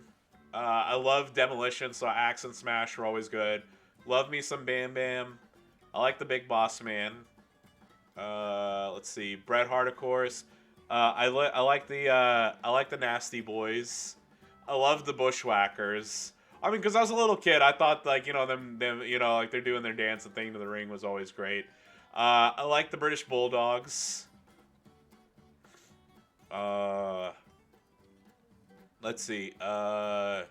I love Demolition, so Axe and Smash were always good. Love me some Bam Bam. I like the Big Boss Man. Let's see, Bret Hart, of course. I like the Nasty Boys. I love the Bushwhackers. I mean, because I was a little kid, I thought like them like they're doing their dance and thing to the ring was always great. I like the British Bulldogs. Let's see. Okay,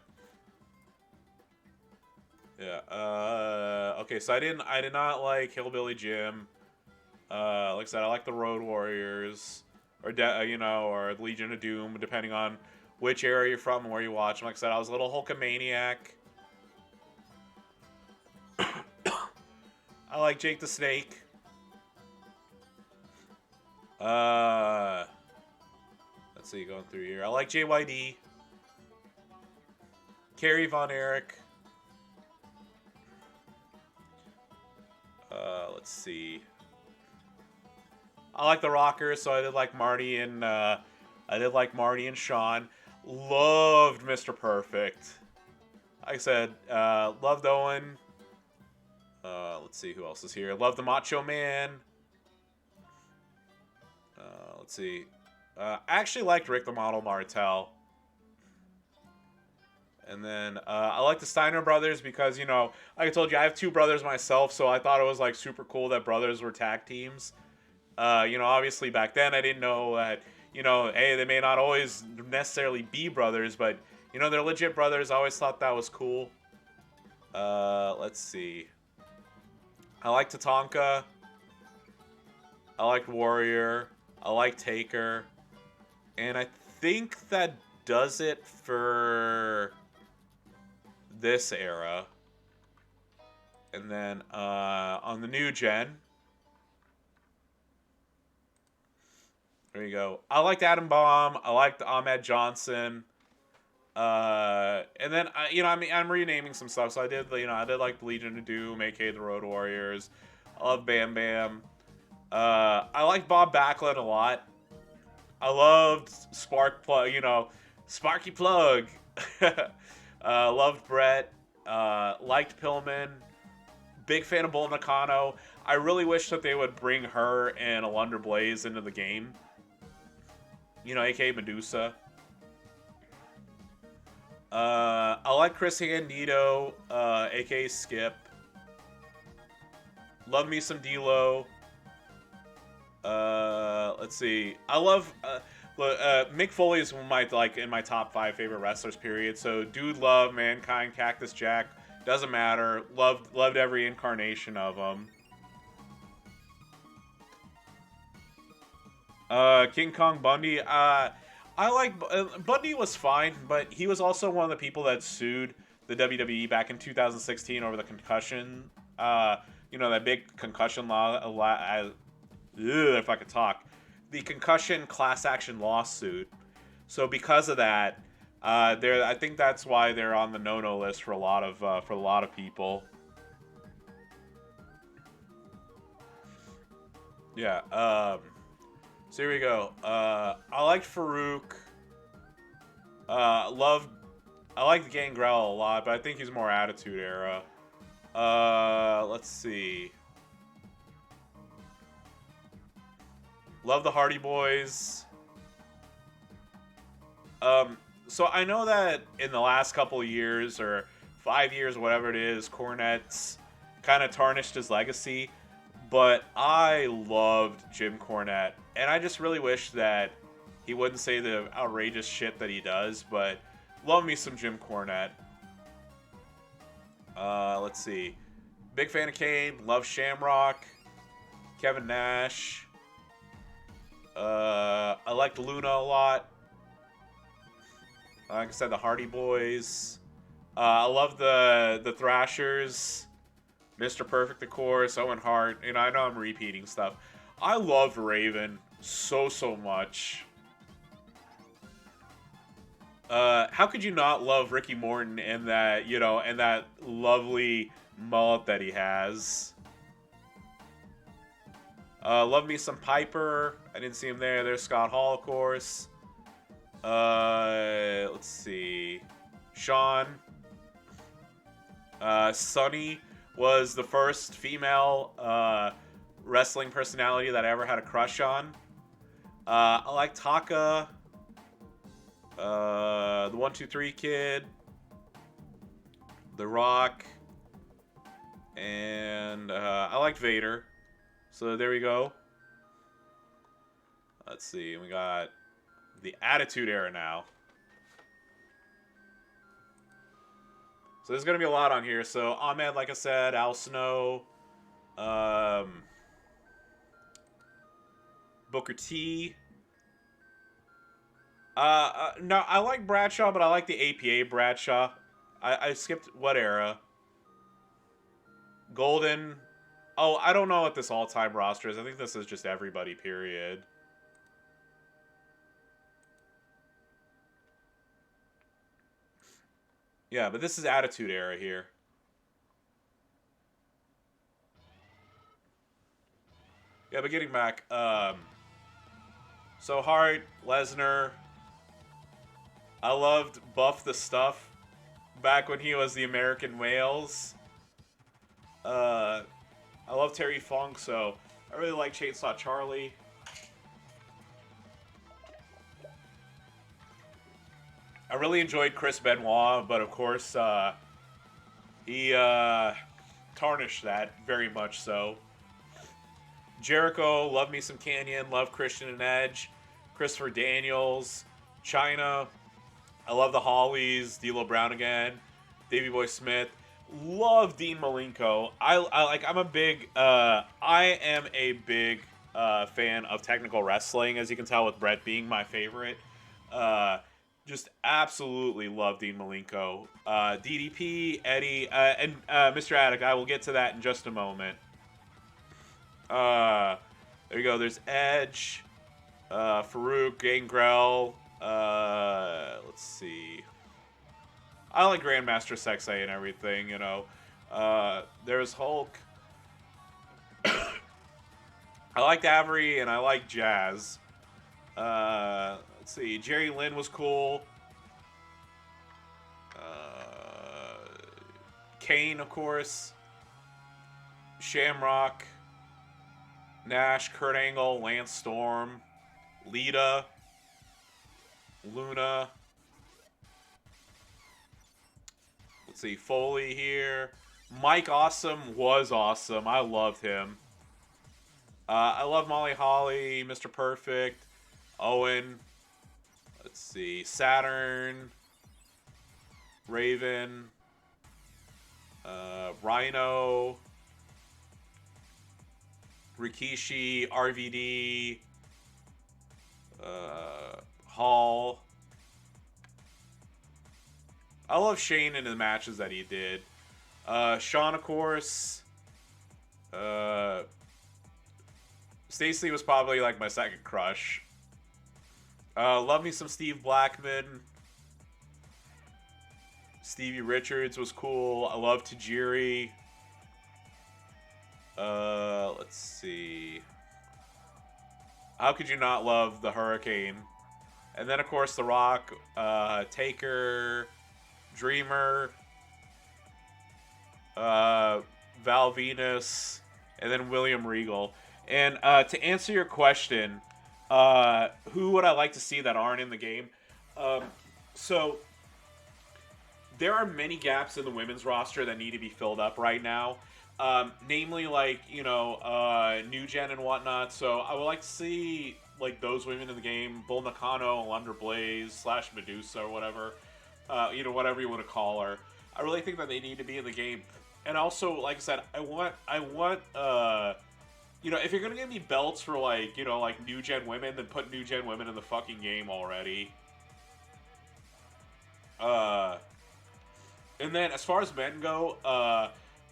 so I did not like Hillbilly Jim. Like I said, I like the Road Warriors, or or Legion of Doom, depending on which area you're from and where you watch them. Like I said, I was a little Hulkamaniac. I like Jake the Snake. Let's see, going through here. I like JYD. Kerry Von Erich. Let's see. I like the Rockers, so I did like Marty and Shawn. Loved Mr. Perfect. Like I said, loved Owen. Let's see who else is here. Loved the Macho Man. Let's see. I actually liked Rick the Model Martel. And then I like the Steiner brothers because, like I told you, I have two brothers myself, so I thought it was like super cool that brothers were tag teams. Obviously back then I didn't know that, hey, they may not always necessarily be brothers, but, they're legit brothers. I always thought that was cool. Let's see. I like Tatanka. I like Warrior. I like Taker. And I think that does it for this era. And then on the new gen, there you go. I liked Adam Bomb. I liked Ahmed Johnson. And then I'm renaming some stuff. So I did like the Legion of Doom, aka the Road Warriors. I love Bam Bam. I like Bob Backlund a lot. I loved Sparky Plug. Loved Bret. Liked Pillman. Big fan of Bull Nakano. I really wish that they would bring her and Alundra Blaze into the game. aka Medusa. I like Chris Andito, aka Skip. Love me some D-Lo. Let's see. I love Mick Foley is in my top 5 favorite wrestlers. Period. So Dude Love, Mankind, Cactus Jack, doesn't matter. Loved every incarnation of them. King Kong Bundy. I like Bundy was fine, but he was also one of the people that sued the WWE back in 2016 over the concussion. That big concussion law. If I could talk, the concussion class action lawsuit. So because of that, I think that's why they're on the no-no list for a lot of people. Yeah. So here we go. I liked Farouk. I like Gangrel a lot, but I think he's more Attitude Era. Let's see. Love the Hardy Boys. So I know that in the last couple of years, or 5 years, whatever it is, Cornette's kind of tarnished his legacy. But I loved Jim Cornette. And I just really wish that he wouldn't say the outrageous shit that he does. But love me some Jim Cornette. Let's see. Big fan of Kane. Love Shamrock. Kevin Nash. I liked Luna a lot. Like I said, the Hardy Boys. I love the Thrashers. Mr. Perfect, of course. Owen Hart. I know I'm repeating stuff. I loved Raven so much. How could you not love Ricky Morton and that, and that lovely mullet that he has? Love me some Piper. I didn't see him there. There's Scott Hall, of course. Let's see. Sean. Sunny was the first female wrestling personality that I ever had a crush on. I like Taka. The 1-2-3 Kid. The Rock. And I liked Vader. So there we go. Let's see. We got the Attitude Era now. So there's going to be a lot on here. So Ahmed, like I said, Al Snow, Booker T. No, I like Bradshaw, but I like the APA Bradshaw. I skipped what era? Golden. Oh, I don't know what this all-time roster is. I think this is just everybody, period. Yeah, but this is Attitude Era here. Yeah, but getting back, so Hart, Lesnar. I loved Buff the Stuff back when he was the American Wales. I love Terry Funk, so I really like Chainsaw Charlie. I really enjoyed Chris Benoit, but of course, he tarnished that very much so. Jericho, love me some Canyon, love Christian and Edge, Christopher Daniels, Chyna. I love the Hollies, D'Lo Brown again, Davey Boy Smith. Love Dean Malenko. I'm a big I am a big fan of technical wrestling, as you can tell with Bret being my favorite. Just absolutely love Dean Malenko. DDP, Eddie, and Mr. Attic. I will get to that in just a moment. There you go. There's Edge, Farouk, Gangrel. Let's see. I like Grandmaster Sexay and everything, you know. There's Hulk. I liked Avery and I like Jazz. Let's see. Jerry Lynn was cool. Kane, of course. Shamrock. Nash, Kurt Angle, Lance Storm. Lita. Luna. Let's see, Foley here. Mike Awesome was awesome. I loved him. I love Molly Holly, Mr. Perfect, Owen. Let's see, Saturn, Raven, Rhino, Rikishi, RVD, Hall. I love Shane in the matches that he did. Sean, of course. Stacey was probably like my second crush. Love me some Steve Blackman. Stevie Richards was cool. I love Tajiri. Let's see. How could you not love the Hurricane? And then, of course, The Rock, Taker, Dreamer, Val Venus, and then William Regal. And to answer your question, who would I like to see that aren't in the game? So there are many gaps in the women's roster that need to be filled up right now. Namely, like, you know, New Gen and whatnot. So I would like to see, like, those women in the game. Bull Nakano, Alundra Blaze, / Medusa, or whatever. You know, whatever you want to call her. I really think that they need to be in the game. And also, like I said, I want, you know, if you're going to give me belts for, like, you know, like, New Gen women, then put New Gen women in the fucking game already. And then, as far as men go,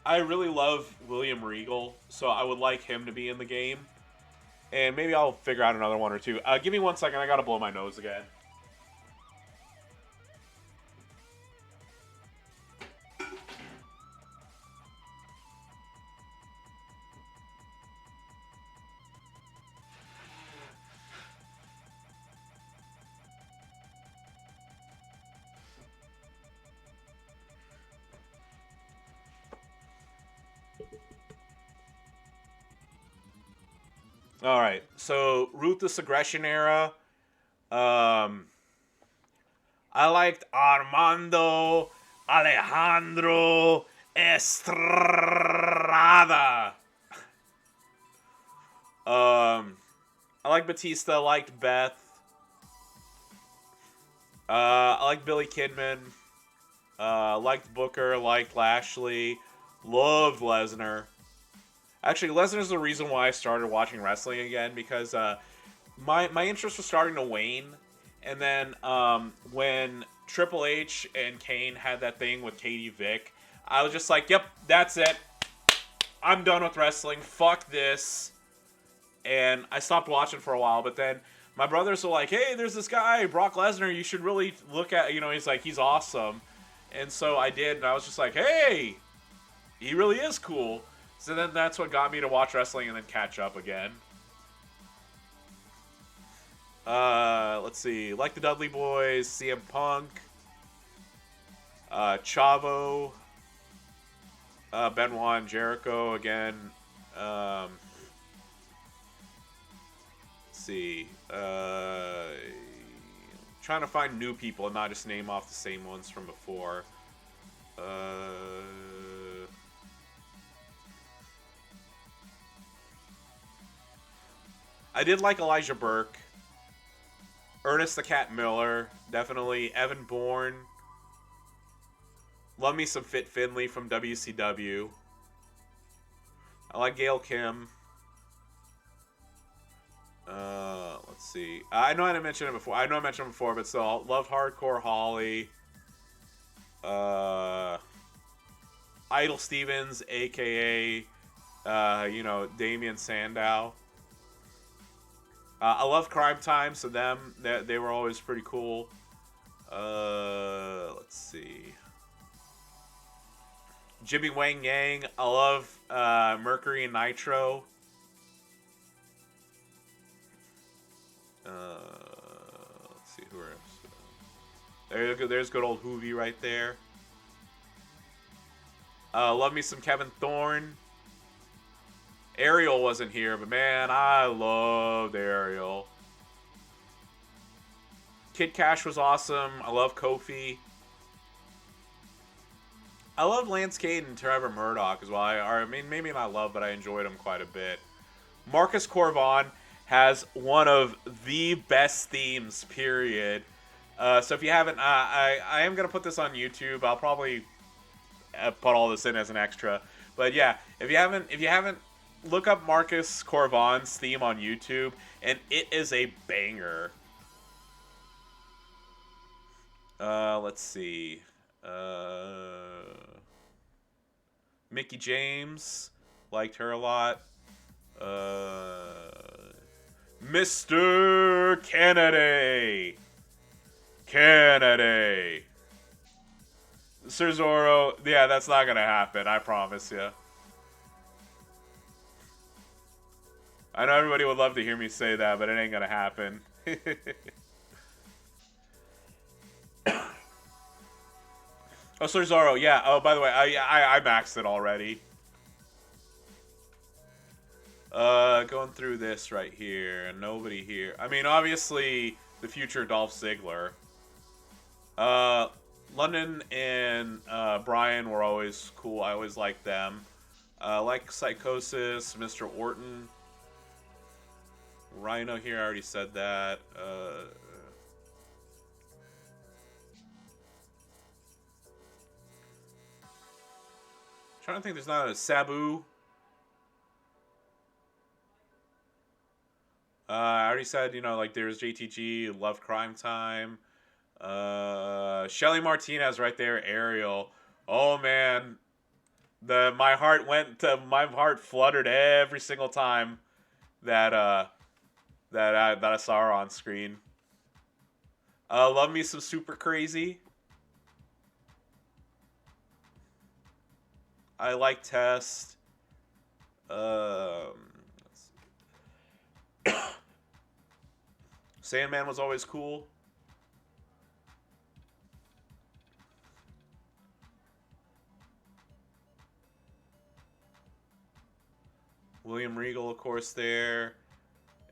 I really love William Regal, so I would like him to be in the game. And maybe I'll figure out another one or two. Give me 1 second, I gotta blow my nose again. All right. So Ruthless Aggression Era. Um, I liked Armando Alejandro Estrada. I like Batista. I liked Beth. I liked Billy Kidman. Liked Booker. Liked Lashley. Loved Lesnar. Actually, Lesnar's the reason why I started watching wrestling again, because my interest was starting to wane, and then when Triple H and Kane had that thing with Katie Vick, I was just like, "Yep, that's it. I'm done with wrestling. Fuck this." And I stopped watching for a while, but then my brothers were like, "Hey, there's this guy, Brock Lesnar. You should really look at. He's like, he's awesome." And so I did, and I was just like, "Hey, he really is cool." So then that's what got me to watch wrestling and then catch up again. Let's see. Like the Dudley Boys, CM Punk, Chavo, Benoit and Jericho again. Let's see. Trying to find new people and not just name off the same ones from before. I did like Elijah Burke. Ernest the Cat Miller, definitely. Evan Bourne. Love me some Fit Finley from WCW. I like Gail Kim. Let's see. I know I didn't mention it before. I know I mentioned it before, but still, loved Hardcore Holly. Idol Stevens, aka, Damian Sandow. I love Crime Time, so they were always pretty cool. Let's see. Jimmy Wang Yang. I love Mercury and Nitro. Let's see who else. There's good old Hoovy right there. Love me some Kevin Thorne. Ariel wasn't here, but man, I loved Ariel. Kid Cash was awesome. I love Kofi. I love Lance Cade and Trevor Murdoch as well. I mean, maybe not love, but I enjoyed him quite a bit. Marcus Corvon has one of the best themes, period. So if you haven't, I am going to put this on YouTube. I'll probably put all this in as an extra. But yeah, if you haven't, look up Marcus Corvon's theme on YouTube, and it is a banger. Let's see. Mickey James, liked her a lot. Mr. Kennedy. Sir Zorro, yeah, that's not gonna happen, I promise you. I know everybody would love to hear me say that, but it ain't gonna happen. Oh, Sir Zorro, yeah. Oh, by the way, I maxed it already. Going through this right here, nobody here. I mean, obviously, the future Dolph Ziggler. London and Brian were always cool. I always liked them. Like Psychosis, Mr. Orton. Rhino here, I already said that. Trying to think, there's not a Sabu. I already said, like there's JTG, Love Crime Time. Shelly Martinez right there, Ariel. Oh man, my heart fluttered every single time that I saw her on screen. Love me some Super Crazy. I like Test. Sandman was always cool. William Regal, of course, there.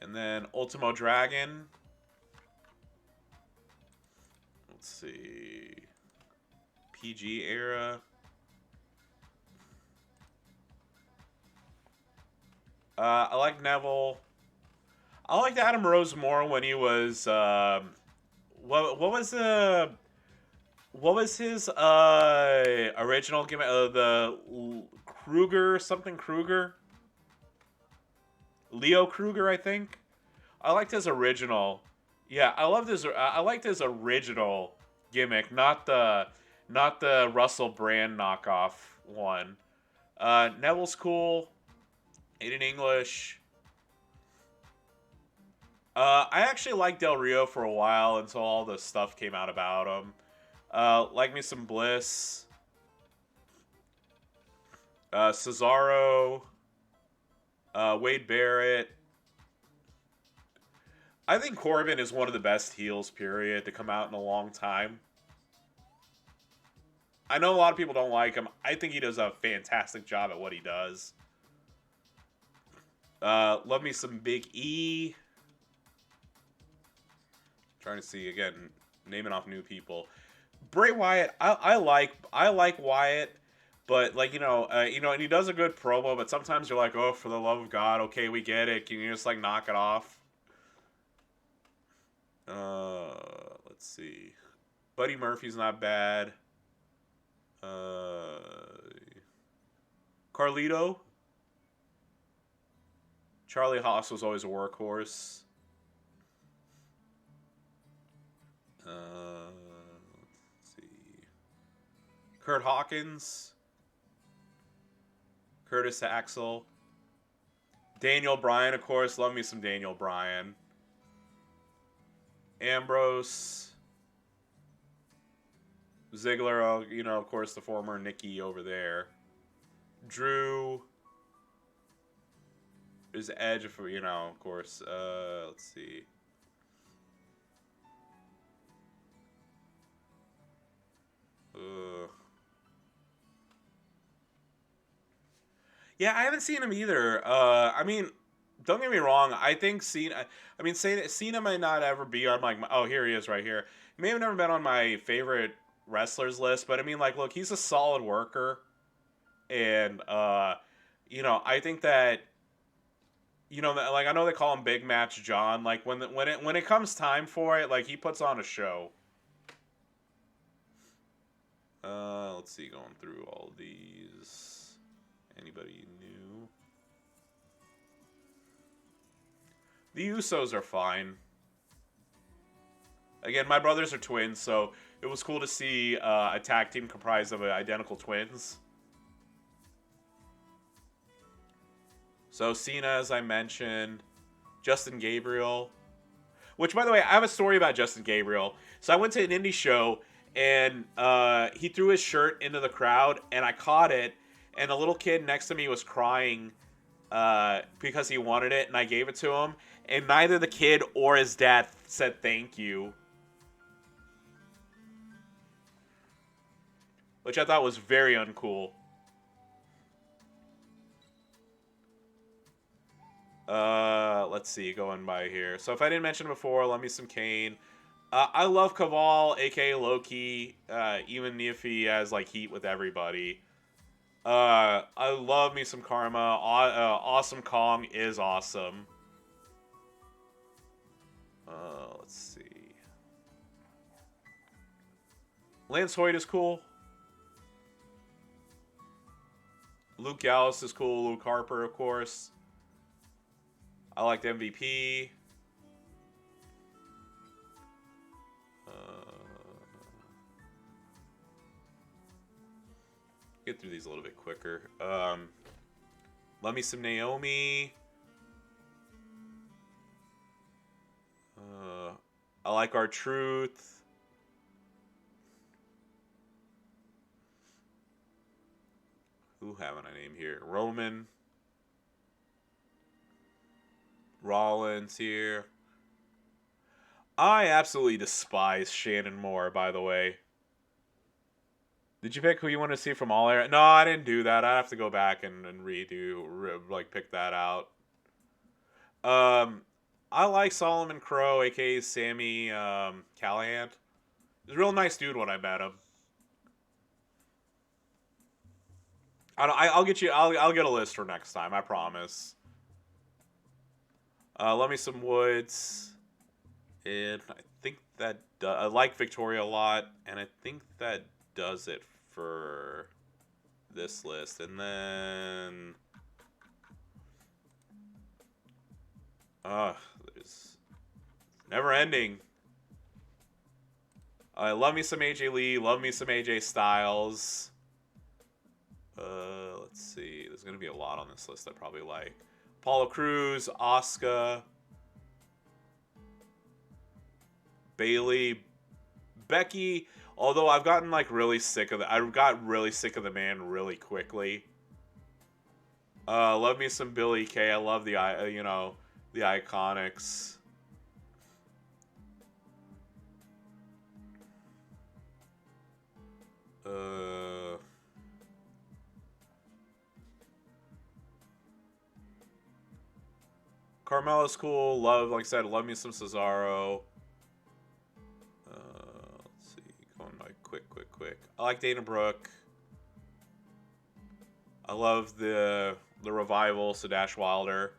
And then Ultimo Dragon. Let's see. PG era. I like Neville. I liked Adam Rose more when he was what was his original gimmick? Kruger, something Kruger? Leo Kruger, I think. I liked his original. Yeah, I liked his original gimmick, not the Russell Brand knockoff one. Neville's cool. Aiden English. I actually liked Del Rio for a while until all the stuff came out about him. Like me some Bliss. Cesaro. Wade Barrett. I think Corbin is one of the best heels, period, to come out in a long time. I know a lot of people don't like him. I think he does a fantastic job at what he does. Love me some Big E. Trying to see again, naming off new people. Bray Wyatt, I like Wyatt, but like and he does a good promo. But sometimes you're like, oh, for the love of God, okay, we get it. Can you just like knock it off? Let's see. Buddy Murphy's not bad. Carlito. Charlie Haas was always a workhorse. Let's see. Kurt Hawkins. Curtis Axel. Daniel Bryan, of course. Love me some Daniel Bryan. Ambrose. Ziggler, of course, the former Nikki over there. Drew. There's Edge, of course. Let's see. Yeah, I haven't seen him either. I mean, don't get me wrong. I think Cena. I mean, Cena might not ever be on like. Oh, here he is, right here. He may have never been on my favorite wrestlers list, but I mean, like, look, he's a solid worker, and I think that. Like I know they call him Big Match John. Like when it comes time for it, like he puts on a show. Let's see, going through all these. Anybody new? The Usos are fine. Again, my brothers are twins, so it was cool to see a tag team comprised of identical twins. So Cena, as I mentioned, Justin Gabriel. Which, by the way, I have a story about Justin Gabriel. So I went to an indie show, and he threw his shirt into the crowd, and I caught it, and a little kid next to me was crying because he wanted it, and I gave it to him, and neither the kid or his dad said thank you. Which I thought was very uncool. Let's see, going by here. So if I didn't mention it before, let me some Kane. I love Kaval, aka Loki, even if he has like heat with everybody. I love me some Karma. Awesome Kong is awesome. Let's see. Lance Hoyt is cool. Luke Gallows is cool. Luke Harper, of course. I liked MVP. Get through these a little bit quicker. Love me some Naomi. I like R-Truth. Who haven't I named here? Roman. Rollins here. I absolutely despise Shannon Moore, by the way. Did you pick who you want to see from All Era? No, I didn't do that. I have to go back and redo, like, pick that out. I like Solomon Crow, aka Sammy Callahan. He's a real nice dude when I met him. I'll get you. I'll get a list for next time. I promise. Love me some Woods, and I think that I like Victoria a lot, and I think that does it for this list. And then, there's never ending. Love me some AJ Lee. Love me some AJ Styles. Let's see. There's gonna be a lot on this list I probably like. Apollo Crews, Asuka, Bailey, Becky. Although I've gotten like really sick of I got really sick of the man really quickly. Love me some Billy Kay. I love the the Iconics. Carmella's cool. Like I said, love me some Cesaro. Let's see. Going like quick. I like Dana Brooke. I love the Revival, so Dash Wilder.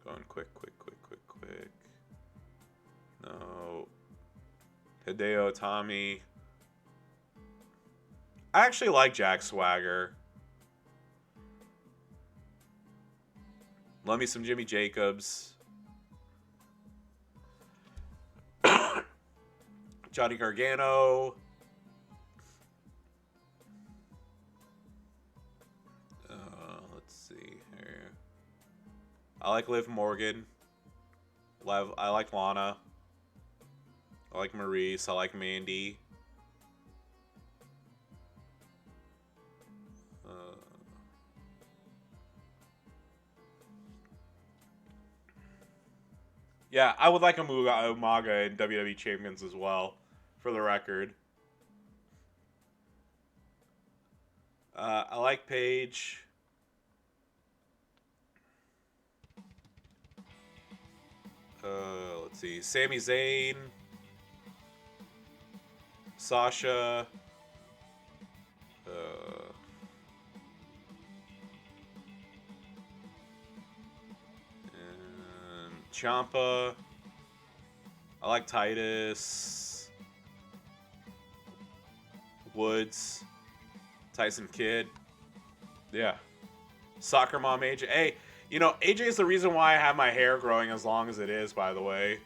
Going quick. No. Hideo Itami. I actually like Jack Swagger. Love me some Jimmy Jacobs. Johnny Gargano. Let's see here. I like Liv Morgan. I like Lana. I like Maurice. I like Mandy. Yeah, I would like Umaga and WWE Champions as well, for the record. I like Paige. Let's see. Sami Zayn. Sasha. Ciampa. I like Titus. Woods. Tyson Kidd. Yeah. Soccer Mom AJ. Hey, AJ is the reason why I have my hair growing as long as it is, by the way.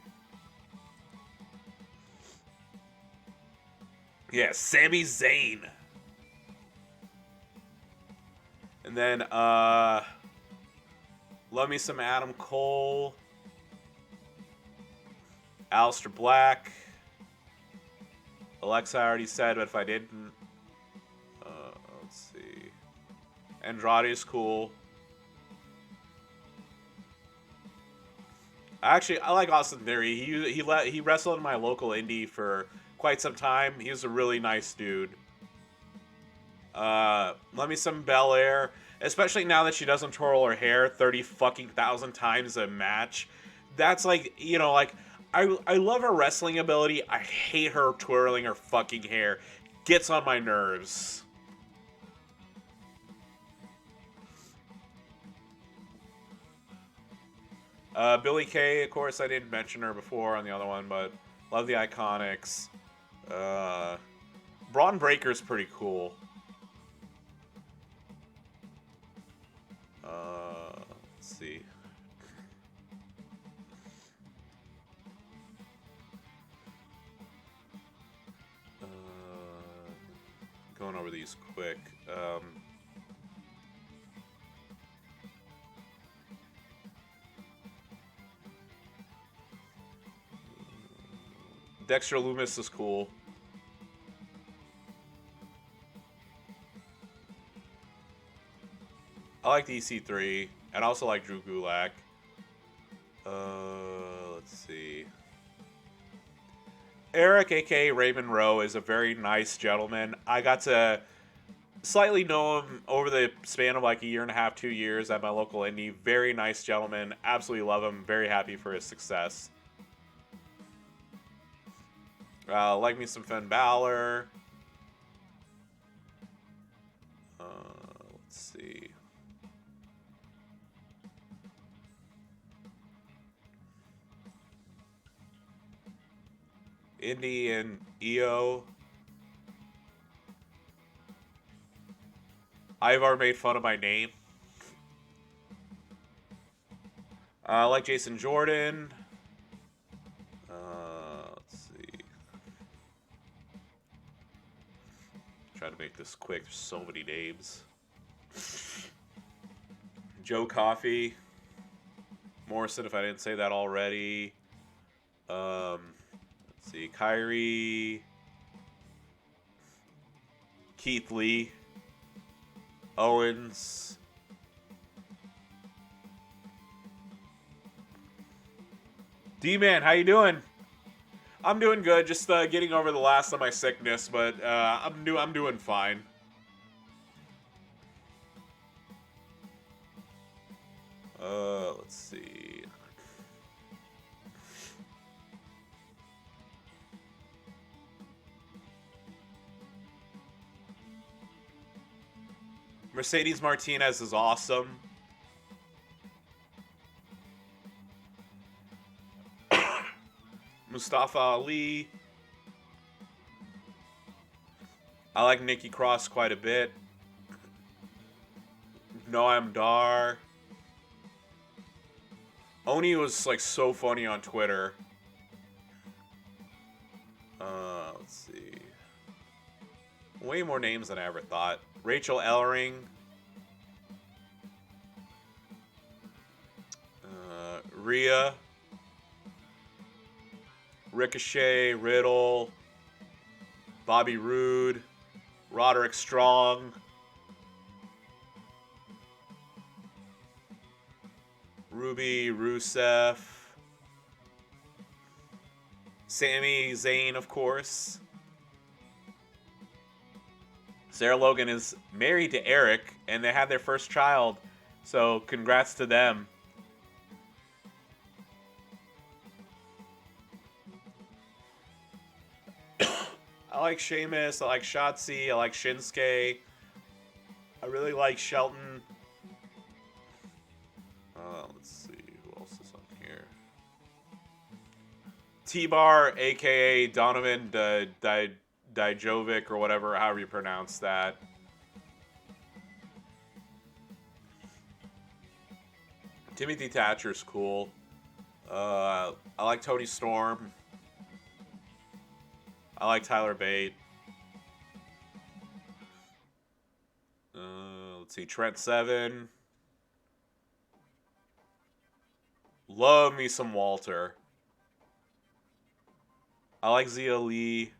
Yeah, Sami Zayn. And then, love me some Adam Cole. Aleister Black. Alexa, I already said, but if I didn't... let's see. Andrade is cool. Actually, I like Austin Theory. He wrestled in my local indie for quite some time. He was a really nice dude. Let me some Belair. Especially now that she doesn't twirl her hair 30,000 times a match. That's like, I love her wrestling ability. I hate her twirling her fucking hair. Gets on my nerves. Billy Kay, of course, I didn't mention her before on the other one, but love the Iconics. Braun Breaker's pretty cool. Let's see. Going over these quick. Dexter Lumis is cool. I like the EC3, and I also like Drew Gulak. Let's see. Eric, aka Raymond Rowe, is a very nice gentleman. I got to Slightly know him over the span of like a year and a half, 2 years at my local indie. Very nice gentleman. Absolutely love him. Very happy for his success. Like me some Finn Balor. Let's see. Indy and EO. Ivar made fun of my name. I like Jason Jordan. Let's see. Try to make this quick. There's so many names. Joe Coffey. Morrison, if I didn't say that already. Let's see. Kyrie. Keith Lee. Owens. D-Man, how you doing? I'm doing good. Just getting over the last of my sickness, but I'm doing fine. Let's see. Mercedes Martinez is awesome. Mustafa Ali. I like Nikki Cross quite a bit. Noam Dar. Oni was like so funny on Twitter. Let's see. Way more names than I ever thought. Rachel Ellering. Rhea. Ricochet, Riddle. Bobby Roode. Roderick Strong. Ruby, Rusev. Sami Zayn, of course. Sarah Logan is married to Eric, and they had their first child. So, congrats to them. I like Sheamus. I like Shotzi. I like Shinsuke. I really like Shelton. Let's see. Who else is on here? T-Bar, a.k.a. Donovan Dijovic, or whatever, however you pronounce that. Timothy Thatcher's cool. I like Tony Storm. I like Tyler Bate. Let's see. Trent Seven. Love me some Walter. I like Zia Lee.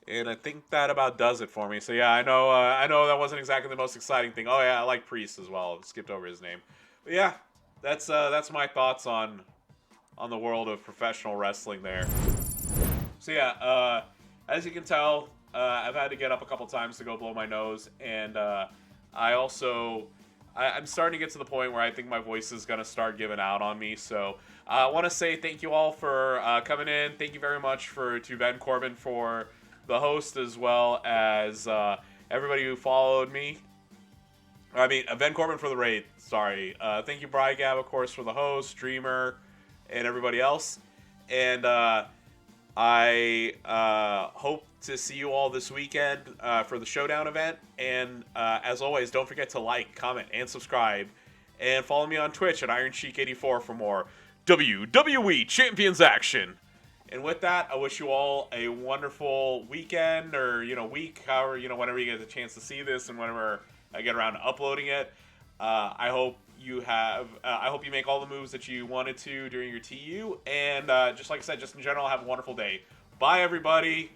And I think that about does it for me. So yeah, I know that wasn't exactly the most exciting thing. Oh yeah, I like Priest as well. Skipped over his name. But yeah, that's my thoughts on the world of professional wrestling there. So yeah, as you can tell, I've had to get up a couple times to go blow my nose, and I'm starting to get to the point where I think my voice is going to start giving out on me. So I want to say thank you all for coming in. Thank you very much to Ben Corbin for the host, as well as everybody who followed me. I mean, Ben Corbin for the raid. Sorry. Thank you, Brygab, of course, for the host, Dreamer, and everybody else. And I hope to see you all this weekend for the Showdown event. And as always, don't forget to like, comment, and subscribe. And follow me on Twitch at IronSheik84 for more WWE Champions action. And with that, I wish you all a wonderful weekend, or week, however, whenever you get the chance to see this, and whenever I get around to uploading it. I hope you make all the moves that you wanted to during your TU, and just like I said, just in general, have a wonderful day. Bye, everybody.